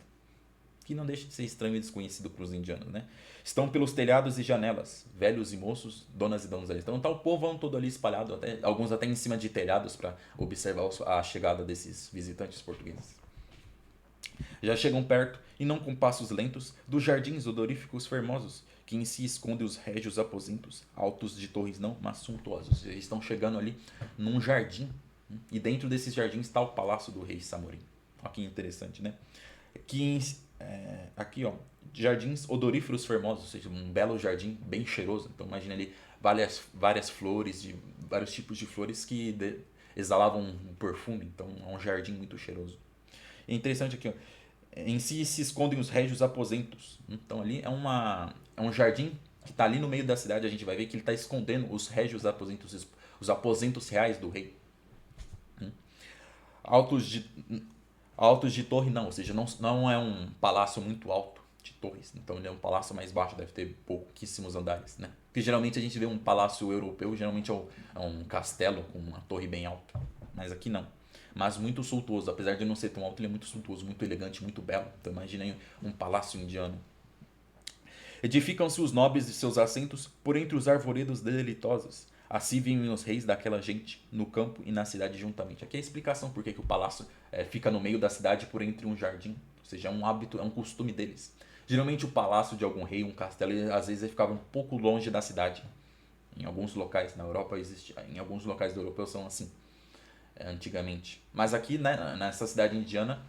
Que não deixa de ser estranho e desconhecido para os indianos, né? Estão pelos telhados e janelas, velhos e moços, donas e donzelas. Então tá o povão todo ali espalhado, alguns até em cima de telhados para observar a chegada desses visitantes portugueses. Já chegam perto, e não com passos lentos, dos jardins odoríficos formosos, que em si escondem os régios aposentos, altos de torres não, mas suntuosos. Eles estão chegando ali num jardim, e dentro desses jardins está o palácio do rei Samorim. Olha que interessante, né? Aqui, ó, jardins odoríferos formosos, ou seja, um belo jardim bem cheiroso. Então imagina ali várias flores, de vários tipos de flores que exalavam um perfume. Então é um jardim muito cheiroso. É interessante aqui, ó, em si se escondem os régios aposentos. Então ali é um jardim que está ali no meio da cidade. A gente vai ver que ele está escondendo os régios aposentos, os aposentos reais do rei. Altos de, altos de torre não, ou seja, não é um palácio muito alto de torres. Então ele é um palácio mais baixo, deve ter pouquíssimos andares, né? Porque geralmente a gente vê um palácio europeu, geralmente é um castelo com uma torre bem alta. Mas aqui não. Mas muito suntuoso, apesar de não ser tão alto, ele é muito suntuoso, muito elegante, muito belo. Então imaginem um palácio indiano. Edificam-se os nobres de seus assentos por entre os arvoredos deleitosos. Assim vivem os reis daquela gente, no campo e na cidade juntamente. Aqui é a explicação por que o palácio fica no meio da cidade por entre um jardim. Ou seja, é um hábito, é um costume deles. Geralmente o palácio de algum rei, um castelo, às vezes ele ficava um pouco longe da cidade. Em alguns locais, na Europa existe, em alguns locais do europeu são assim, antigamente. Mas aqui, né, nessa cidade indiana,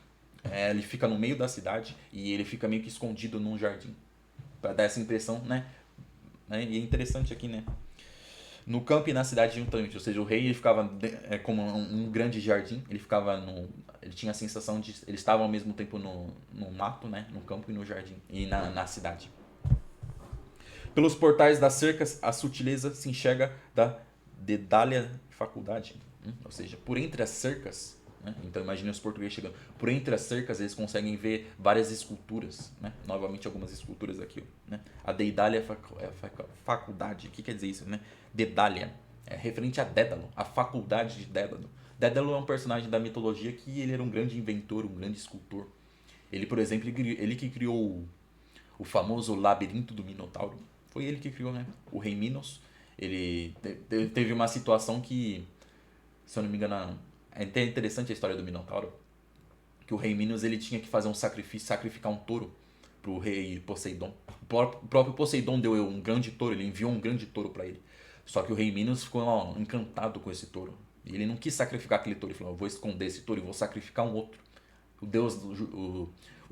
ele fica no meio da cidade e ele fica meio que escondido num jardim. Para dar essa impressão, né? E é interessante aqui, né? No campo e na cidade juntamente, ou seja, o rei ele ficava como um grande jardim, ele tinha a sensação de ele estava ao mesmo tempo no mato, né, no campo e no jardim e na cidade. Pelos portais das cercas a sutileza se enxerga da dedália faculdade, ou seja, por entre as cercas, né? Então imagine os portugueses chegando, por entre as cercas eles conseguem ver várias esculturas, né? Novamente algumas esculturas aqui, né? A dedália faculdade, o que quer dizer isso, né? Dedália é referente a Dédalo, a faculdade de Dédalo. Dédalo é um personagem da mitologia que ele era um grande inventor, um grande escultor. Ele, por exemplo, ele que criou o famoso labirinto do Minotauro. Foi ele que criou, né? O rei Minos. Ele teve uma situação que, se eu não me engano, é até interessante a história do Minotauro, que o rei Minos ele tinha que fazer um sacrifício, sacrificar um touro pro rei Poseidon. O próprio Poseidon deu um grande touro, ele enviou um grande touro para ele. Só que o rei Minos ficou encantado com esse touro. E ele não quis sacrificar aquele touro, ele falou: eu vou esconder esse touro e vou sacrificar um outro. O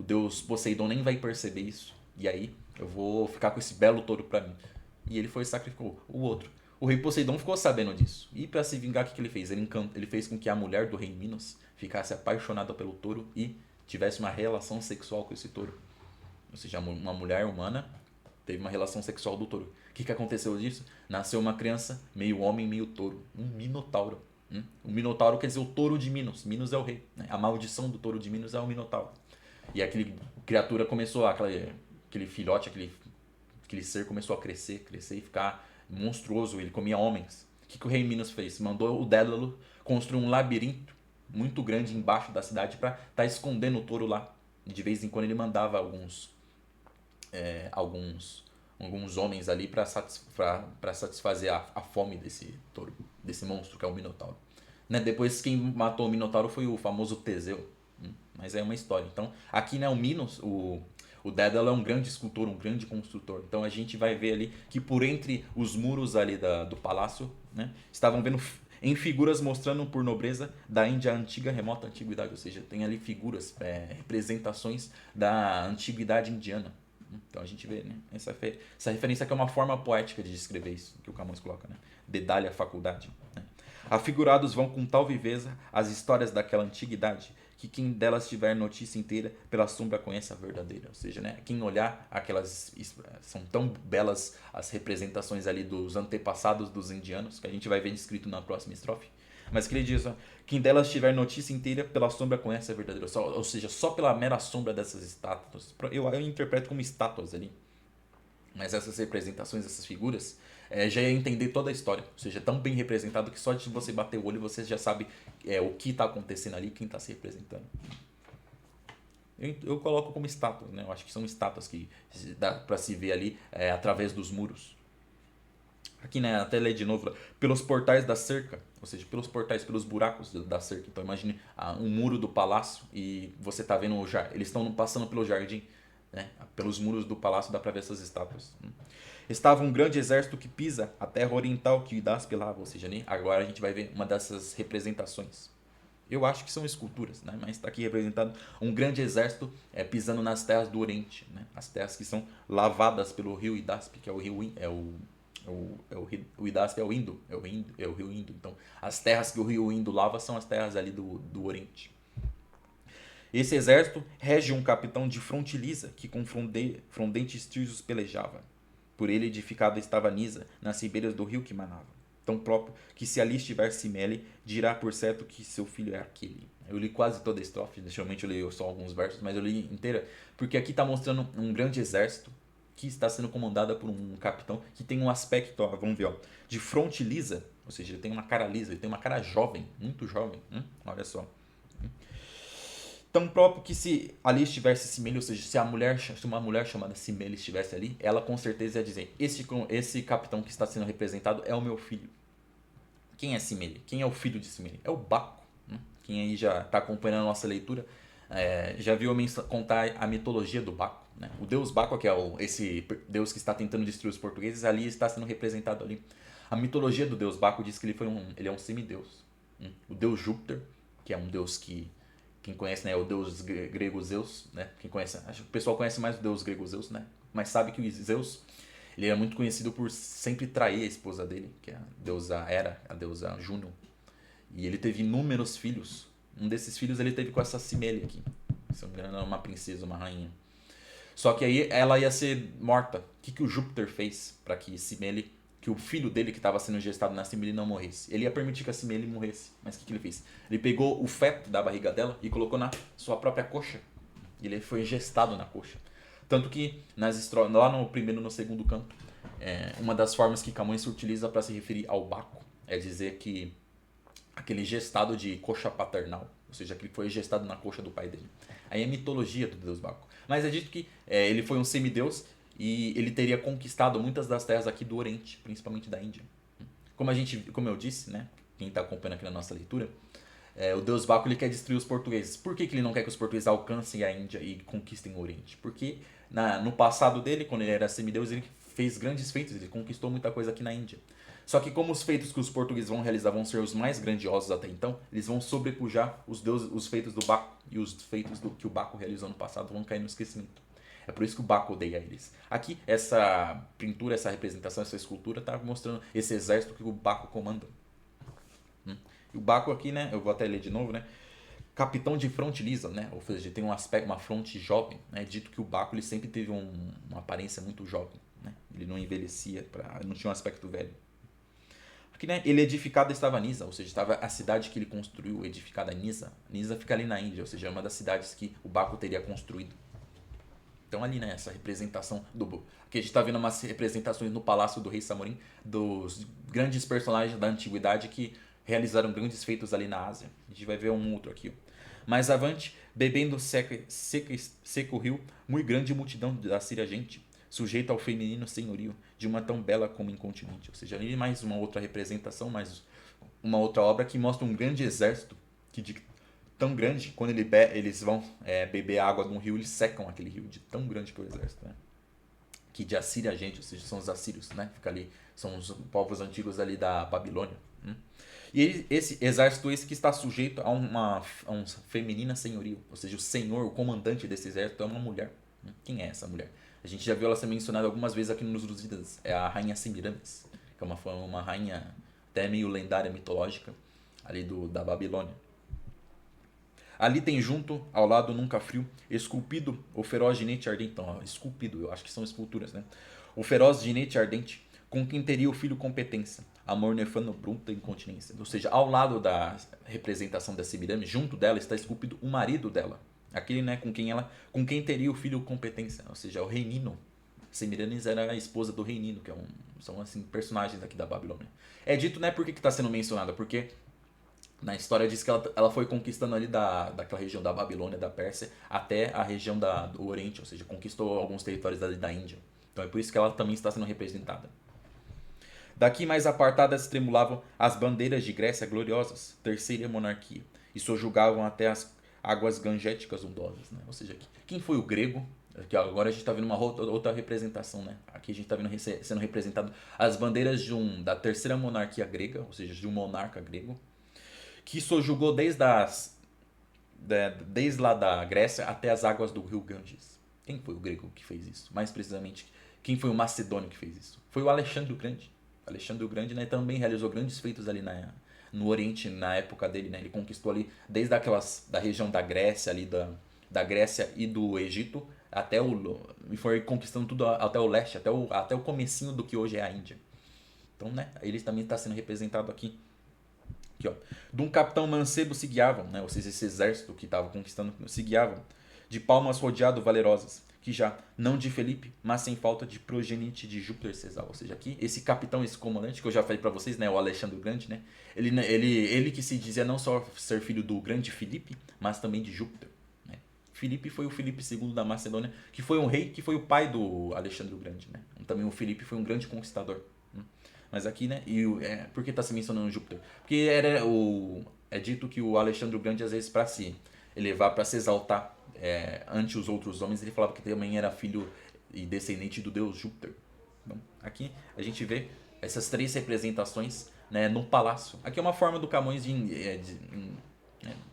deus Poseidon nem vai perceber isso. E aí eu vou ficar com esse belo touro para mim. E ele foi e sacrificou o outro. O rei Poseidon ficou sabendo disso. E para se vingar, o que ele fez? Ele fez com que a mulher do rei Minos ficasse apaixonada pelo touro e tivesse uma relação sexual com esse touro. Ou seja, uma mulher humana teve uma relação sexual do touro. O que aconteceu disso? Nasceu uma criança meio homem, meio touro. Um minotauro. O minotauro quer dizer o touro de Minos. Minos é o rei, né? A maldição do touro de Minos é o minotauro. E aquele criatura começou, aquele filhote, aquele ser começou a crescer e ficar monstruoso. Ele comia homens. O que o rei Minos fez? Mandou o Dédalo construir um labirinto muito grande embaixo da cidade para estar escondendo o touro lá. E de vez em quando ele mandava alguns homens ali para satisfazer a fome desse touro, desse monstro que é o Minotauro. Né? Depois quem matou o Minotauro foi o famoso Teseu. Mas é uma história. Então aqui, né, o Minos, o Dédalo é um grande escultor, um grande construtor. Então a gente vai ver ali que por entre os muros ali do palácio, né, estavam vendo em figuras mostrando por nobreza da Índia antiga, remota antiguidade. Ou seja, tem ali figuras, representações da antiguidade indiana. Então a gente vê, né, essa referência que é uma forma poética de descrever isso que o Camões coloca, né? Dedália faculdade. Né? Afigurados vão com tal viveza as histórias daquela antiguidade que quem delas tiver notícia inteira pela sombra conhece a verdadeira. Ou seja, né, quem olhar são tão belas as representações ali dos antepassados dos indianos que a gente vai ver descrito na próxima estrofe, Mas que ele diz, ó, quem delas tiver notícia inteira, pela sombra conhece a verdadeira. Ou seja, só pela mera sombra dessas estátuas. Eu interpreto como estátuas ali. Mas essas representações, essas figuras, já ia entender toda a história. Ou seja, tão bem representado que só de você bater o olho você já sabe o que está acontecendo ali, quem está se representando. Eu coloco como estátuas, né? Eu acho que são estátuas que dá para se ver ali através dos muros. Aqui, né, até ler de novo, pelos portais da cerca, ou seja, pelos portais, pelos buracos da cerca. Então imagine um muro do palácio e você tá vendo eles estão passando pelo jardim, né? Pelos muros do palácio dá para ver essas estátuas. Estava um grande exército que pisa a terra oriental que das pelava, ou seja, né? Agora a gente vai ver uma dessas representações. Eu acho que são esculturas, né? Mas está aqui representado um grande exército pisando nas terras do Oriente, né? As terras que são lavadas pelo rio Idaspe, que é o rio o Idaspe é o Indo, é o rio Indo. Então, as terras que o rio Indo lava são as terras ali do Oriente. Esse exército rege um capitão de fronte lisa, que com frondentes tirsos pelejava. Por ele edificada estava Nisa, nas ribeiras do rio que manava. Tão próprio que se ali estiver Cimele, dirá por certo que seu filho é aquele. Eu li quase toda a estrofe, geralmente eu leio só alguns versos, mas eu li inteira, porque aqui está mostrando um grande exército que está sendo comandada por um capitão que tem um aspecto, ó, vamos ver, ó, de fronte lisa, ou seja, ele tem uma cara lisa, ele tem uma cara jovem, muito jovem, olha só. Tão próprio que se ali estivesse Cimele, ou seja, se uma mulher chamada Cimele estivesse ali, ela com certeza ia dizer, esse capitão que está sendo representado é o meu filho. Quem é Cimele? Quem é o filho de Cimele? É o Baco. Quem aí já está acompanhando a nossa leitura, já viu eu contar a mitologia do Baco. Né? O deus Baco, que é esse deus que está tentando destruir os portugueses, ali está sendo representado ali. A mitologia do deus Baco diz que ele é um semideus. O deus Júpiter, que é um deus que quem conhece, né, é o deus grego Zeus, né? Quem conhece, acho que o pessoal conhece mais o deus grego Zeus, né? Mas sabe que o Zeus, ele é muito conhecido por sempre trair a esposa dele, que é a deusa Hera, a deusa Juno. E ele teve inúmeros filhos. Um desses filhos ele teve com essa Cimele aqui. Se não me engano, era uma princesa, uma rainha. Só que aí ela ia ser morta. O que o Júpiter fez para que Cimele, que o filho dele que estava sendo gestado na Cimele não morresse? Ele ia permitir que a Cimele morresse. Mas o que ele fez? Ele pegou o feto da barriga dela e colocou na sua própria coxa. Ele foi gestado na coxa. Tanto que lá no primeiro e no segundo canto, uma das formas que Camões utiliza para se referir ao Baco é dizer que aquele gestado de coxa paternal, ou seja, que foi gestado na coxa do pai dele. Aí é a mitologia do deus Baco. Mas é dito que ele foi um semideus e ele teria conquistado muitas das terras aqui do Oriente, principalmente da Índia. Como eu disse, né, quem está acompanhando aqui na nossa leitura, o deus Baco ele quer destruir os portugueses. Por que ele não quer que os portugueses alcancem a Índia e conquistem o Oriente? Porque no passado dele, quando ele era semideus, ele fez grandes feitos, ele conquistou muita coisa aqui na Índia. Só que como os feitos que os portugueses vão realizar vão ser os mais grandiosos até então, eles vão sobrepujar os feitos do Baco e os feitos que o Baco realizou no passado vão cair no esquecimento. É por isso que o Baco odeia eles. Aqui, essa pintura, essa representação, essa escultura está mostrando esse exército que o Baco comanda. E o Baco aqui, né, eu vou até ler de novo, né, capitão de fronte lisa, né, ou seja, tem um aspecto, uma fronte jovem, né, dito que o Baco ele sempre teve uma aparência muito jovem, né, ele não envelhecia, não tinha um aspecto velho. Aqui, né, ele edificado estava Nisa, ou seja, estava a cidade que ele construiu, edificada Nisa. Nisa fica ali na Índia, ou seja, é uma das cidades que o Baco teria construído. Então ali, né, essa representação aqui a gente está vendo umas representações no palácio do rei Samorim dos grandes personagens da antiguidade que realizaram grandes feitos ali na Ásia. A gente vai ver um outro aqui. Mais avante, bebendo seco rio, muito grande multidão da Síria gente, sujeita ao feminino senhorio, de uma tão bela como incontinente. Ou seja, ali mais uma outra representação, mais uma outra obra que mostra um grande exército tão grande, quando eles vão beber água de um rio, eles secam aquele rio, de tão grande que é o exército, né? Que de Assíria gente, ou seja, são os assírios, né? Fica ali, são os povos antigos ali da Babilônia. E esse exército que está sujeito a uma feminina senhorio, ou seja, o senhor, o comandante desse exército é uma mulher. Quem é essa mulher? A gente já viu ela ser mencionada algumas vezes aqui nos Lusíadas. É a rainha Semiramis, que é uma rainha até meio lendária, mitológica, ali da Babilônia. Ali tem junto, ao lado nunca frio, esculpido o feroz ginete ardente. Então, esculpido, eu acho que são esculturas, né? O feroz ginete ardente, com quem teria o filho competência. amor nefando, bruta incontinência. Ou seja, ao lado da representação da Semiramis, junto dela está esculpido o marido dela. Aquele, né, com quem teria o filho competência, ou seja, o rei Nino. Semiramis era a esposa do rei Nino, que são assim, personagens aqui da Babilônia. É dito, né, por que está sendo mencionada? Porque na história diz que ela foi conquistando ali daquela região da Babilônia, da Pérsia, até a região do Oriente, ou seja, conquistou alguns territórios ali da Índia. Então é por isso que ela também está sendo representada. Daqui mais apartadas tremulavam as bandeiras de Grécia gloriosas, terceira monarquia, e sojulgavam até as águas gangéticas ondosas. Né? Ou seja, quem foi o grego? Que agora a gente está vendo uma outra representação, né? Aqui a gente está vendo sendo representado as bandeiras da terceira monarquia grega, ou seja, de um monarca grego, que sojugou desde lá da Grécia até as águas do rio Ganges. Quem foi o grego que fez isso? Mais precisamente, quem foi o macedônio que fez isso? Foi o Alexandre o Grande. Alexandre o Grande, né, também realizou grandes feitos ali no Oriente, na época dele. Né? Ele conquistou ali desde da região da Grécia, ali da Grécia e do Egito, e foi conquistando tudo até o leste, até o comecinho do que hoje é a Índia. Então, né, ele também está sendo representado aqui. Aqui, ó. De um capitão mancebo se guiavam, né? Ou seja, esse exército que estava conquistando se guiavam, de palmas rodeado valerosas, que já, não de Felipe, mas sem falta de progenite de Júpiter Cesar. Ou seja, aqui, esse capitão, esse comandante, que eu já falei para vocês, né? O Alexandre o Grande, né? Ele que se dizia não só ser filho do grande Filipe, mas também de Júpiter. Né? Filipe foi o Filipe II da Macedônia, que foi um rei, que foi o pai do Alexandre o Grande, né? Também o Filipe foi um grande conquistador. Mas aqui, né? Por que está se mencionando Júpiter? Porque é dito que o Alexandre o Grande, às vezes, para se elevar, para se exaltar ante os outros homens, ele falava que também era filho e descendente do deus Júpiter. Então, aqui a gente vê essas três representações, né, no palácio. Aqui é uma forma do Camões de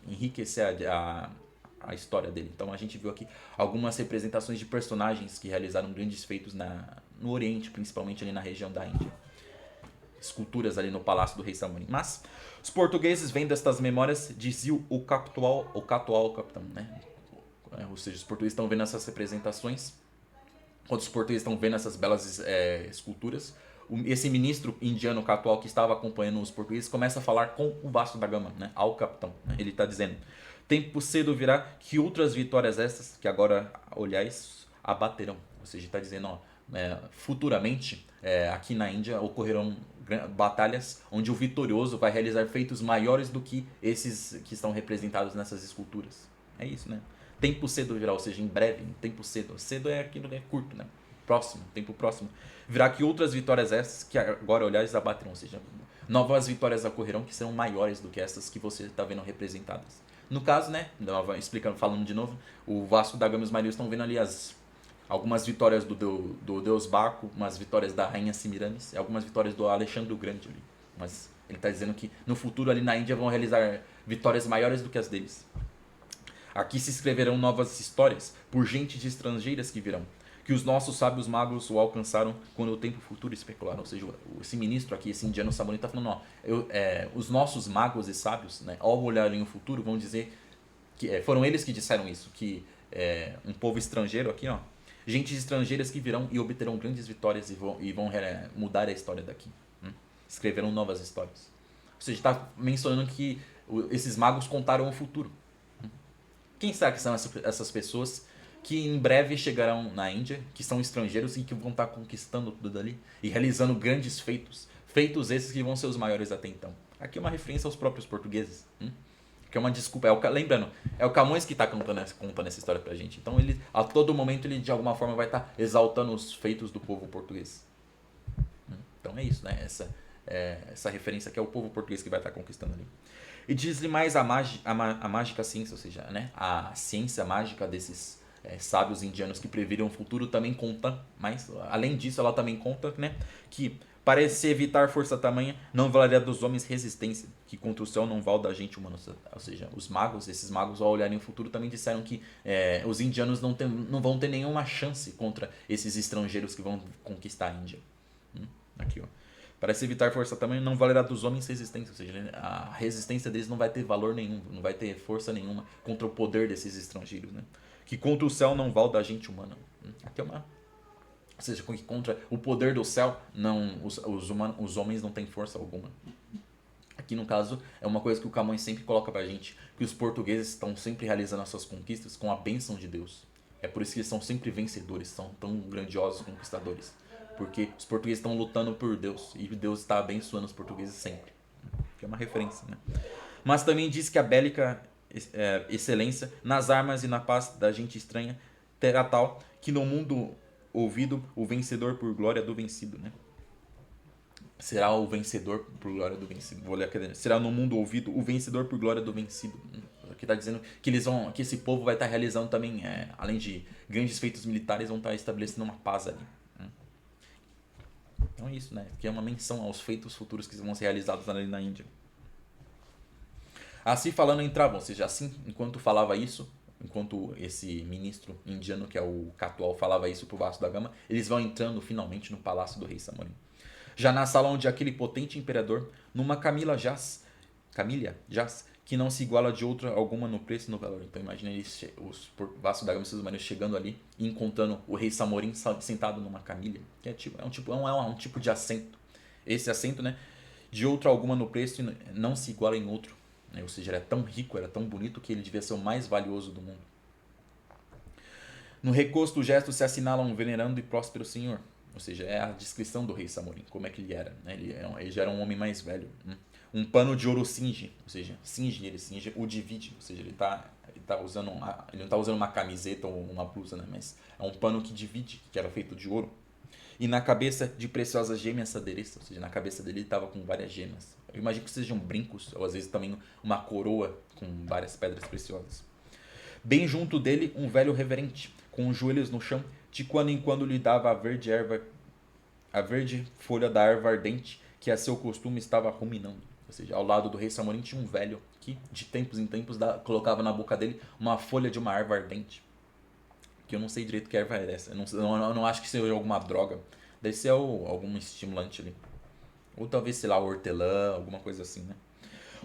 enriquecer a história dele. Então a gente viu aqui algumas representações de personagens que realizaram grandes feitos no Oriente, principalmente ali na região da Índia. Esculturas ali no palácio do rei Samuel. Mas os portugueses, vendo estas memórias, diziam o capitão, né? Ou seja, os portugueses estão vendo essas representações. Quando os portugueses estão vendo essas belas esculturas, esse ministro indiano catual que estava acompanhando os portugueses começa a falar com o Vasco da Gama, né? Ao capitão. Né? Ele está dizendo: tempo cedo virá que outras vitórias estas, que agora olhais, abaterão. Ou seja, está dizendo, ó, futuramente, aqui na Índia, ocorrerão batalhas onde o vitorioso vai realizar feitos maiores do que esses que estão representados nessas esculturas. É isso, né? Tempo cedo virá, ou seja, em breve, tempo cedo. Cedo é aquilo que é curto, né? Próximo, tempo próximo. Virá que outras vitórias essas, que agora olhares, abaterão, ou seja, novas vitórias ocorrerão que serão maiores do que essas que você está vendo representadas. No caso, né, falando de novo, o Vasco da Gama e os marinheiros estão vendo ali algumas vitórias do deus Baco, umas vitórias da rainha Semiramis e algumas vitórias do Alexandre o Grande ali. Mas ele está dizendo que no futuro ali na Índia vão realizar vitórias maiores do que as deles. Aqui se escreverão novas histórias por gente de estrangeiras que virão, que os nossos sábios magos o alcançaram quando o tempo futuro especularam. Ou seja, esse ministro aqui, esse indiano Samuni, está falando, ó, os nossos magos e sábios, né, ao olharem o futuro, vão dizer que foram eles que disseram isso, que um povo estrangeiro aqui, ó, gentes estrangeiras que virão e obterão grandes vitórias e vão mudar a história daqui. Escreverão novas histórias. Ou seja, está mencionando que esses magos contaram o futuro. Quem será que são essas pessoas que em breve chegarão na Índia, que são estrangeiros e que vão estar conquistando tudo ali e realizando grandes feitos? Feitos esses que vão ser os maiores até então. Aqui é uma referência aos próprios portugueses. Que é uma desculpa. Lembrando, é o Camões que está contando essa história pra gente. Então, ele, a todo momento, ele de alguma forma vai estar exaltando os feitos do povo português. Então é isso, né? Essa referência que é o povo português que vai estar conquistando ali. E diz-lhe mais a mágica ciência, ou seja, né? A ciência mágica desses sábios indianos que previram o futuro também conta, mas além disso ela também conta, né? Que para se evitar força tamanha, não valeria dos homens resistência, que contra o céu não vale da gente humana. Ou seja, esses magos ao olharem o futuro também disseram que os indianos não vão ter nenhuma chance contra esses estrangeiros que vão conquistar a Índia. Aqui, ó. Para se evitar força tamanha, não valerá dos homens resistência. Ou seja, a resistência deles não vai ter valor nenhum, não vai ter força nenhuma contra o poder desses estrangeiros. Né? Que contra o céu não vale da gente humana. Aqui é uma Ou seja, contra o poder do céu, não, os homens não têm força alguma. Aqui no caso é uma coisa que o Camões sempre coloca pra gente, que os portugueses estão sempre realizando as suas conquistas com a bênção de Deus. É por isso que eles são sempre vencedores, são tão grandiosos conquistadores. Porque os portugueses estão lutando por Deus e Deus está abençoando os portugueses sempre. Que é uma referência, né? Mas também diz que a bélica excelência nas armas e na paz da gente estranha terá tal que no mundo ouvido o vencedor por glória do vencido, né? Será o vencedor por glória do vencido. Vou ler aqui. Será no mundo ouvido o vencedor por glória do vencido. Aqui está dizendo que que esse povo vai estar realizando também, além de grandes feitos militares, vão estar estabelecendo uma paz ali. Então é isso, né? Que é uma menção aos feitos futuros que vão ser realizados ali na Índia. Assim falando entravam, ou seja, assim, enquanto falava isso, enquanto esse ministro indiano, que é o Catual, falava isso pro Vasco da Gama, eles vão entrando finalmente no palácio do rei Samorim. Já na sala onde aquele potente imperador, numa camilha jaz, que não se iguala de outra alguma no preço e no valor. Então imagina os Vasco da Gama e seus marinheiros chegando ali e encontrando o rei Samorim sentado numa camilha, que é um tipo de assento. Esse assento, né, de outra alguma no preço e não se iguala em outro. Ou seja, era tão rico, era tão bonito que ele devia ser o mais valioso do mundo. No recosto o gesto se assinala um venerando e próspero senhor. Ou seja, é a descrição do rei Samorim, como é que ele era. Né? Ele já era um homem mais velho. Um pano de ouro cinge, ou seja, ele cinge, o divide. Ou seja, ele não está usando uma camiseta ou uma blusa, né? Mas é um pano que divide, que era feito de ouro. E na cabeça de preciosas gêmeas adereças, ou seja, na cabeça dele estava com várias gemas. Eu imagino que sejam brincos, ou às vezes também uma coroa com várias pedras preciosas. Bem junto dele, um velho reverente, com os joelhos no chão, de quando em quando lhe dava a verde folha da erva ardente, que a seu costume estava ruminando. Ou seja, ao lado do rei Samorim tinha um velho que, de tempos em tempos, colocava na boca dele uma folha de uma erva ardente. Que eu não sei direito que erva é essa. Eu não acho que seja alguma droga. Deve ser algum estimulante ali. Ou talvez, sei lá, hortelã, alguma coisa assim, né?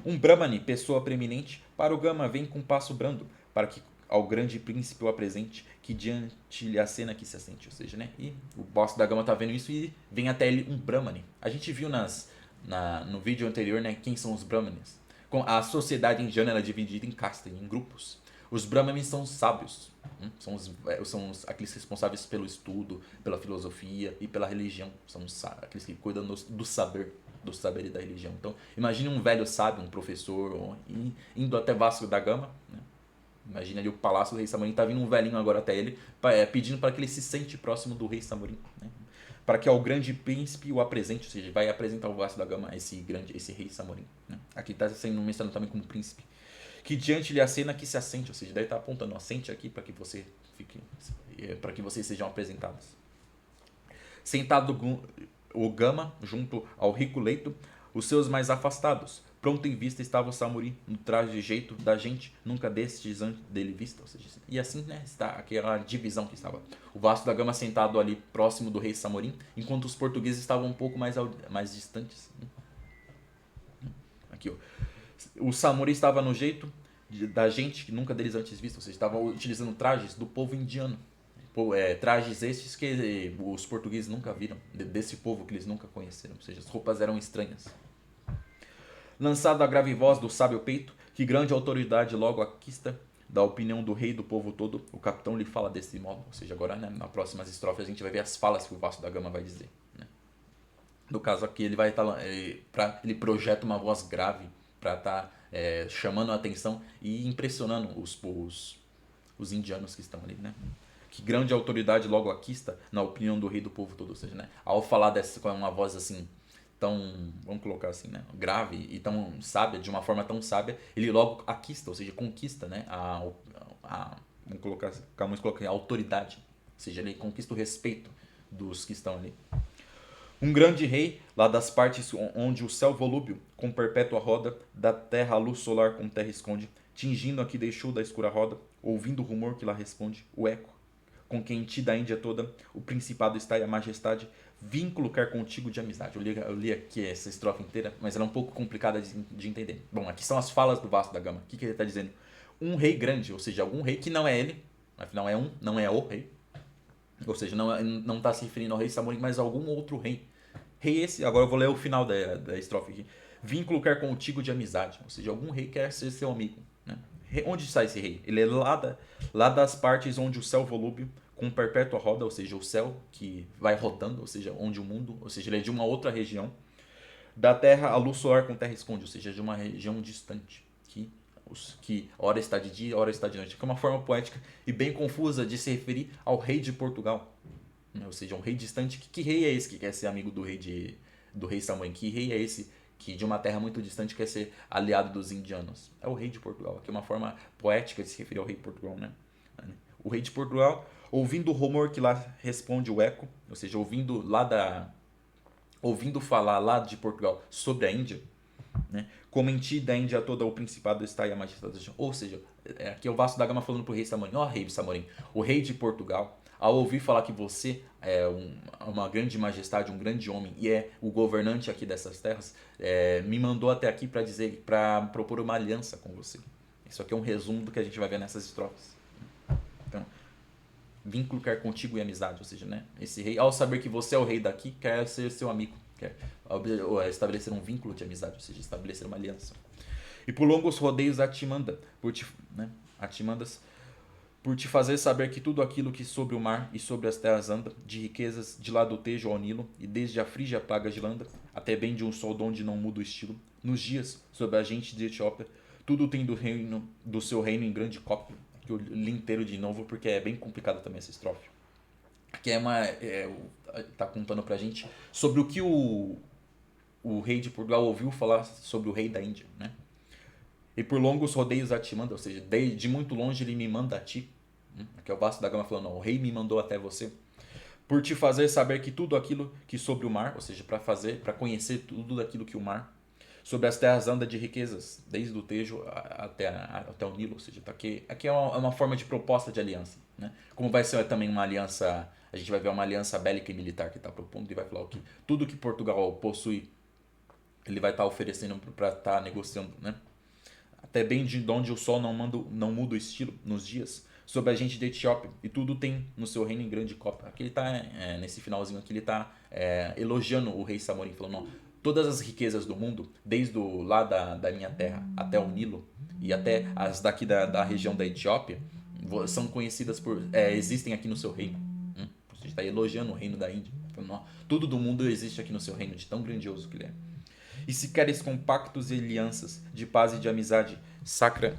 Um Brahmani, pessoa preeminente, para o Gama vem com passo brando, para que ao grande príncipe o apresente, que diante lhe acena que se assente. Ou seja, né? E o boss da Gama tá vendo isso e vem até ele um Brahmani. A gente viu no vídeo anterior, né, quem são os Brahmanes. A sociedade indiana é dividida em castas, em grupos. Os Brahmanes são os sábios, são aqueles responsáveis pelo estudo, pela filosofia e pela religião. São aqueles que cuidam do saber e da religião. Então, imagine um velho sábio, um professor, indo até Vasco da Gama. Né? Imagina ali o palácio do rei Samorim, tá vindo um velhinho agora até ele, pedindo para que ele se sente próximo do rei Samorim. Né? Para que ao grande príncipe o apresente, ou seja, vai apresentar o Vasco da Gama a esse rei Samorim. Né? Aqui está sendo mencionado também como príncipe. Que diante lhe acena que se assente, ou seja, daí está apontando, assente aqui para que para que vocês sejam apresentados. Sentado o Gama junto ao rico leito, os seus mais afastados, pronto em vista estava o Samorim, no traje de jeito da gente, nunca destes antes dele vista, ou seja, e assim, né, está aquela divisão que estava. O Vasco da Gama sentado ali próximo do rei Samorim, enquanto os portugueses estavam um pouco mais distantes. Aqui, ó. O Samorim estava no jeito da gente que nunca deles antes visto, ou seja, estavam utilizando trajes do povo indiano. Trajes estes que os portugueses nunca viram, desse povo que eles nunca conheceram, ou seja, as roupas eram estranhas. Lançado a grave voz do sábio peito, que grande autoridade logo aquista, da opinião do rei e do povo todo, o capitão lhe fala desse modo. Ou seja, agora, né, nas próximas estrofes a gente vai ver as falas que o Vasco da Gama vai dizer. Né? No caso aqui, ele vai estar ele projeta uma voz grave para estar chamando a atenção e impressionando os indianos que estão ali, né? Que grande autoridade logo aquista na opinião do rei do povo todo, ou seja, né? Ao falar com uma voz assim tão, vamos colocar assim, né, grave e tão sábia, de uma forma tão sábia, ele logo aquista, ou seja, conquista, né, vamos colocar, Camões coloca a autoridade, ou seja, ele conquista o respeito dos que estão ali. Um grande rei, lá das partes onde o céu volúbil, com perpétua roda, da terra a luz solar com terra esconde, tingindo a que deixou da escura roda, ouvindo o rumor que lá responde, o eco, com quem ti da Índia toda, o principado está e a majestade, vínculo quer contigo de amizade. Eu li aqui essa estrofe inteira, mas ela é um pouco complicada de entender. Bom, aqui são as falas do Vasco da Gama. O que ele está dizendo? Um rei grande, ou seja, algum rei que não é ele, afinal não é o rei, Ou seja, não está se referindo ao rei Samorim, mas a algum outro rei. Rei esse, agora eu vou ler o final da estrofe aqui. Vínculo quer contigo de amizade. Ou seja, algum rei quer ser seu amigo. Né? Onde está esse rei? Ele é lá das partes onde o céu volúbil, com perpétua roda, ou seja, o céu que vai rodando, ou seja, onde o mundo, ou seja, ele é de uma outra região. Da terra a luz solar com terra esconde, ou seja, de uma região distante. Que hora está de dia, hora está de noite. Que é uma forma poética e bem confusa de se referir ao rei de Portugal. Ou seja, um rei distante. Que rei é esse que quer ser amigo do rei Samuel? Que rei é esse que de uma terra muito distante quer ser aliado dos indianos? É o rei de Portugal, que é uma forma poética de se referir ao rei de Portugal, né? O rei de Portugal, ouvindo o rumor que lá responde o eco, ou seja, ouvindo falar lá de Portugal sobre a Índia, né? Como em ti da Índia toda o principado está e a majestade. Ou seja, aqui é o Vasco da Gama falando pro rei Samorim. Ó, rei Samorim, o rei de Portugal, ao ouvir falar que você é uma grande majestade, um grande homem e é o governante aqui dessas terras, me mandou até aqui para dizer, para propor uma aliança com você. Isso aqui é um resumo do que a gente vai ver nessas estrofes. Então, vínculo quer contigo e amizade, ou seja, né? Esse rei, ao saber que você é o rei daqui, quer ser seu amigo, quer estabelecer um vínculo de amizade, ou seja, estabelecer uma aliança. E por longos rodeios a te manda, a te mandas por te fazer saber que tudo aquilo que sobre o mar e sobre as terras anda, de riquezas de lá do Tejo ao Nilo, e desde a frígia praga de Landa, até bem de um sol donde não muda o estilo, nos dias, sobre a gente de Etiópia, tudo tem do seu reino em grande cópia, que eu li inteiro de novo porque é bem complicado também essa estrofe. Que tá contando pra gente sobre o que o rei de Portugal ouviu falar sobre o rei da Índia, né? E por longos rodeios a te manda, ou seja, de muito longe ele me manda a ti. Aqui é o Vasco da Gama falando, não, o rei me mandou até você. Por te fazer saber que tudo aquilo que sobre o mar, ou seja, para conhecer tudo aquilo que o mar, sobre as terras anda de riquezas, desde o Tejo até o Nilo, ou seja, aqui é uma forma de proposta de aliança, né? Como vai ser também uma aliança, a gente vai ver uma aliança bélica e militar que está propondo e vai falar o que tudo que Portugal possui, ele vai estar oferecendo para estar negociando, né? Até bem de onde o sol não muda o estilo nos dias, sobre a gente de Etiópia, e tudo tem no seu reino em grande copa. Aqui ele está, nesse finalzinho aqui, ele está elogiando o rei Samorim, falando, não, todas as riquezas do mundo, desde lá da minha terra até o Nilo, e até as daqui da região da Etiópia, são conhecidas existem aqui no seu reino. Você está elogiando o reino da Índia. Falando, não, tudo do mundo existe aqui no seu reino, de tão grandioso que ele é. E se queres compactos e alianças de paz e de amizade sacra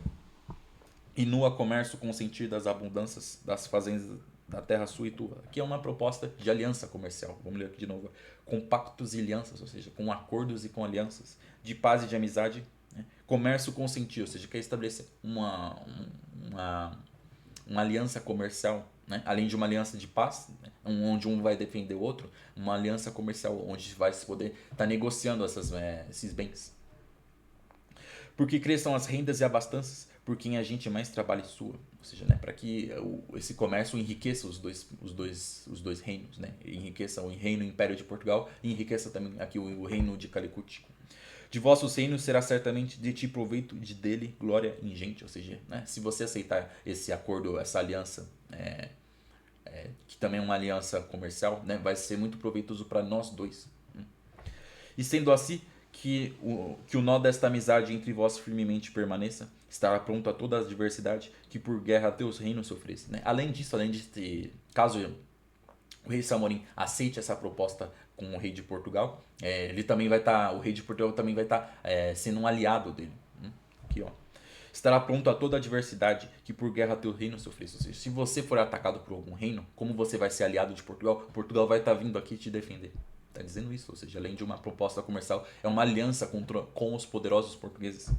e nua comércio com o sentir das abundâncias das fazendas da terra sua e tua. Aqui é uma proposta de aliança comercial. Vamos ler aqui de novo. Compactos e alianças, ou seja, com acordos e com alianças de paz e de amizade, né? Comércio com sentir, ou seja, quer estabelecer uma aliança comercial, né? Além de uma aliança de paz, né? Onde um vai defender o outro, uma aliança comercial onde vai se poder estar negociando esses bens. Porque cresçam as rendas e abastanças por quem a gente mais trabalha e sua, ou seja, né, para que esse comércio enriqueça os dois reinos, né? Enriqueça o reino e o Império de Portugal e enriqueça também aqui o reino de Calicut. De vossos reinos será certamente de ti proveito, de dele glória ingente. Ou seja, né, se você aceitar esse acordo, essa aliança, que também é uma aliança comercial, né, vai ser muito proveitoso para nós dois. E sendo assim, que o nó desta amizade entre vós firmemente permaneça, estará pronto a toda a adversidade que por guerra a teus reinos se ofereça. Né? Além disso, caso o rei Samorim aceite essa proposta com o rei de Portugal, ele também vai estar, o rei de Portugal também vai estar sendo um aliado dele. Aqui, ó. Estará pronto a toda a adversidade que por guerra teu reino se ofereça. Ou seja, se você for atacado por algum reino, como você vai ser aliado de Portugal, Portugal vai estar vindo aqui te defender. Está dizendo isso, ou seja, além de uma proposta comercial, é uma aliança com os poderosos portugueses.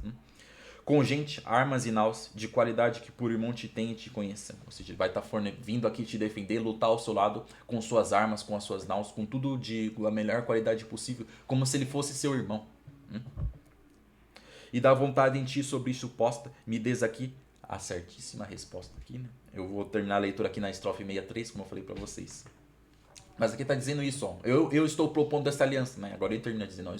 Com gente, armas e naus de qualidade que por irmão te tem e te conheça. Ou seja, ele vai estar vindo aqui te defender, lutar ao seu lado com suas armas, com as suas naus, com tudo de a melhor qualidade possível, como se ele fosse seu irmão. E dá vontade em ti sobre isso posta, me des aqui a certíssima resposta aqui, né? Eu vou terminar a leitura aqui na estrofe 63, como eu falei para vocês. Mas aqui está dizendo isso, ó. Eu estou propondo essa aliança, né? Agora ele termina dizendo,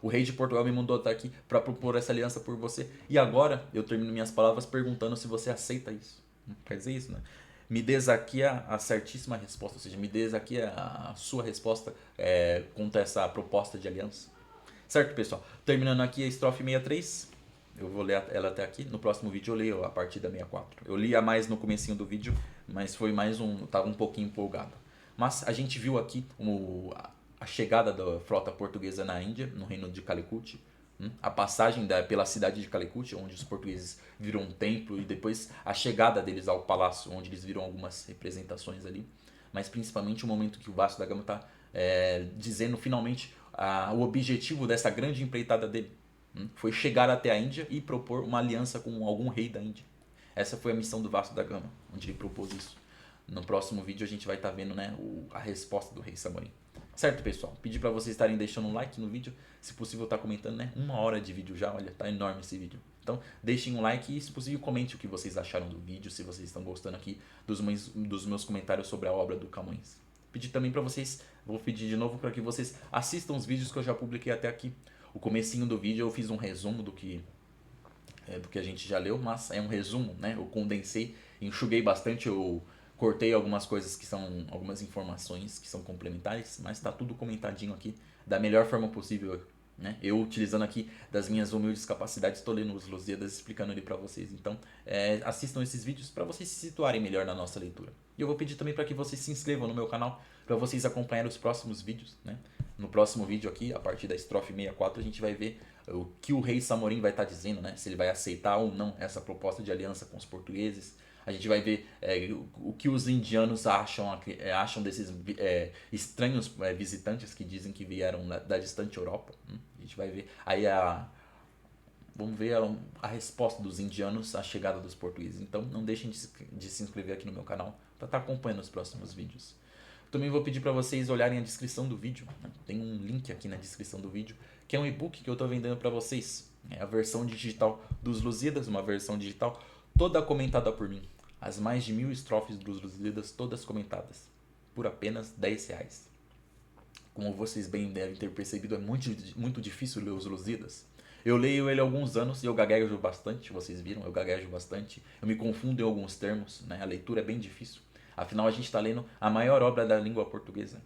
o rei de Portugal me mandou estar aqui para propor essa aliança por você. E agora eu termino minhas palavras perguntando se você aceita isso. Quer dizer isso, né? me des aqui a certíssima resposta, ou seja, me des aqui a sua resposta quanto a essa proposta de aliança. Certo, pessoal? Terminando aqui a estrofe 63. Eu vou ler ela até aqui. No próximo vídeo eu leio a partir da 64. Eu li a mais no comecinho do vídeo, mas foi mais um... Tava um pouquinho empolgado. Mas a gente viu aqui a chegada da frota portuguesa na Índia, no reino de Calicut. A passagem pela cidade de Calicut, onde os portugueses viram um templo, e depois a chegada deles ao palácio, onde eles viram algumas representações ali. Mas principalmente o momento que o Vasco da Gama está dizendo finalmente o objetivo dessa grande empreitada dele. Foi chegar até a Índia e propor uma aliança com algum rei da Índia. Essa foi a missão do Vasco da Gama, onde ele propôs isso. No próximo vídeo a gente vai estar vendo, né, a resposta do rei Samorim. Certo, pessoal? Pedi para vocês estarem deixando um like no vídeo. Se possível, tá comentando, né? 1 hora de vídeo já, olha, tá enorme esse vídeo. Então, deixem um like e, se possível, comente o que vocês acharam do vídeo, se vocês estão gostando aqui dos meus comentários sobre a obra do Camões. Pedi também para vocês, vou pedir de novo para que vocês assistam os vídeos que eu já publiquei até aqui. O comecinho do vídeo eu fiz um resumo do que a gente já leu, mas é um resumo, né? Eu condensei, enxuguei bastante, eu cortei algumas coisas que são, algumas informações que são complementares, mas está tudo comentadinho aqui da melhor forma possível, né? Eu utilizando aqui das minhas humildes capacidades, estou lendo os Lusíadas, explicando ali para vocês. Então, assistam esses vídeos para vocês se situarem melhor na nossa leitura. E eu vou pedir também para que vocês se inscrevam no meu canal, para vocês acompanharem os próximos vídeos, né? No próximo vídeo aqui, a partir da estrofe 64, a gente vai ver o que o rei Samorim vai estar dizendo, né? Se ele vai aceitar ou não essa proposta de aliança com os portugueses. A gente vai ver o que os indianos acham desses estranhos visitantes que dizem que vieram da distante Europa. A gente vai ver aí vamos ver a resposta dos indianos à chegada dos portugueses. Então não deixem de se inscrever aqui no meu canal para estar acompanhando os próximos vídeos. Também vou pedir para vocês olharem a descrição do vídeo, né? Tem um link aqui na descrição do vídeo, que é um e-book que eu estou vendendo para vocês. É a versão digital dos Lusíadas, uma versão digital toda comentada por mim. As mais de 1000 estrofes dos Lusíadas, todas comentadas, por apenas R$10. Como vocês bem devem ter percebido, é muito difícil ler os Lusíadas. Eu leio ele há alguns anos e eu gaguejo bastante, vocês viram, eu gaguejo bastante. Eu me confundo em alguns termos, né? A leitura é bem difícil. Afinal, a gente está lendo a maior obra da língua portuguesa,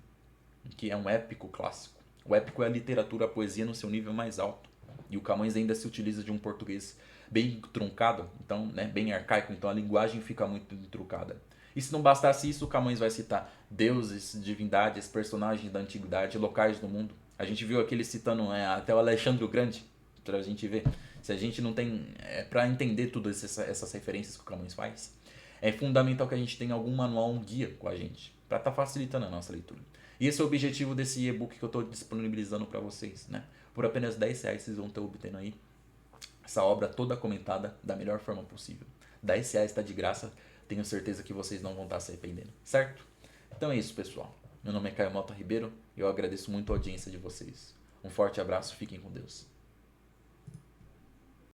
que é um épico clássico. O épico é a literatura, a poesia no seu nível mais alto. E o Camões ainda se utiliza de um português bem truncado, então, né, bem arcaico, então a linguagem fica muito truncada. E se não bastasse isso, o Camões vai citar deuses, divindades, personagens da antiguidade, locais do mundo. A gente viu aqui ele citando até o Alexandre o Grande, pra gente ver. Se a gente não tem... para entender todas essas referências que o Camões faz, é fundamental que a gente tenha algum manual, um guia com a gente, para estar facilitando a nossa leitura. E esse é o objetivo desse e-book que eu estou disponibilizando para vocês, né? Por apenas R$10 vocês vão estar obtendo aí essa obra toda comentada da melhor forma possível. R$10 está de graça, tenho certeza que vocês não vão estar se arrependendo, certo? Então é isso, pessoal. Meu nome é Caio Mota Ribeiro e eu agradeço muito a audiência de vocês. Um forte abraço, fiquem com Deus.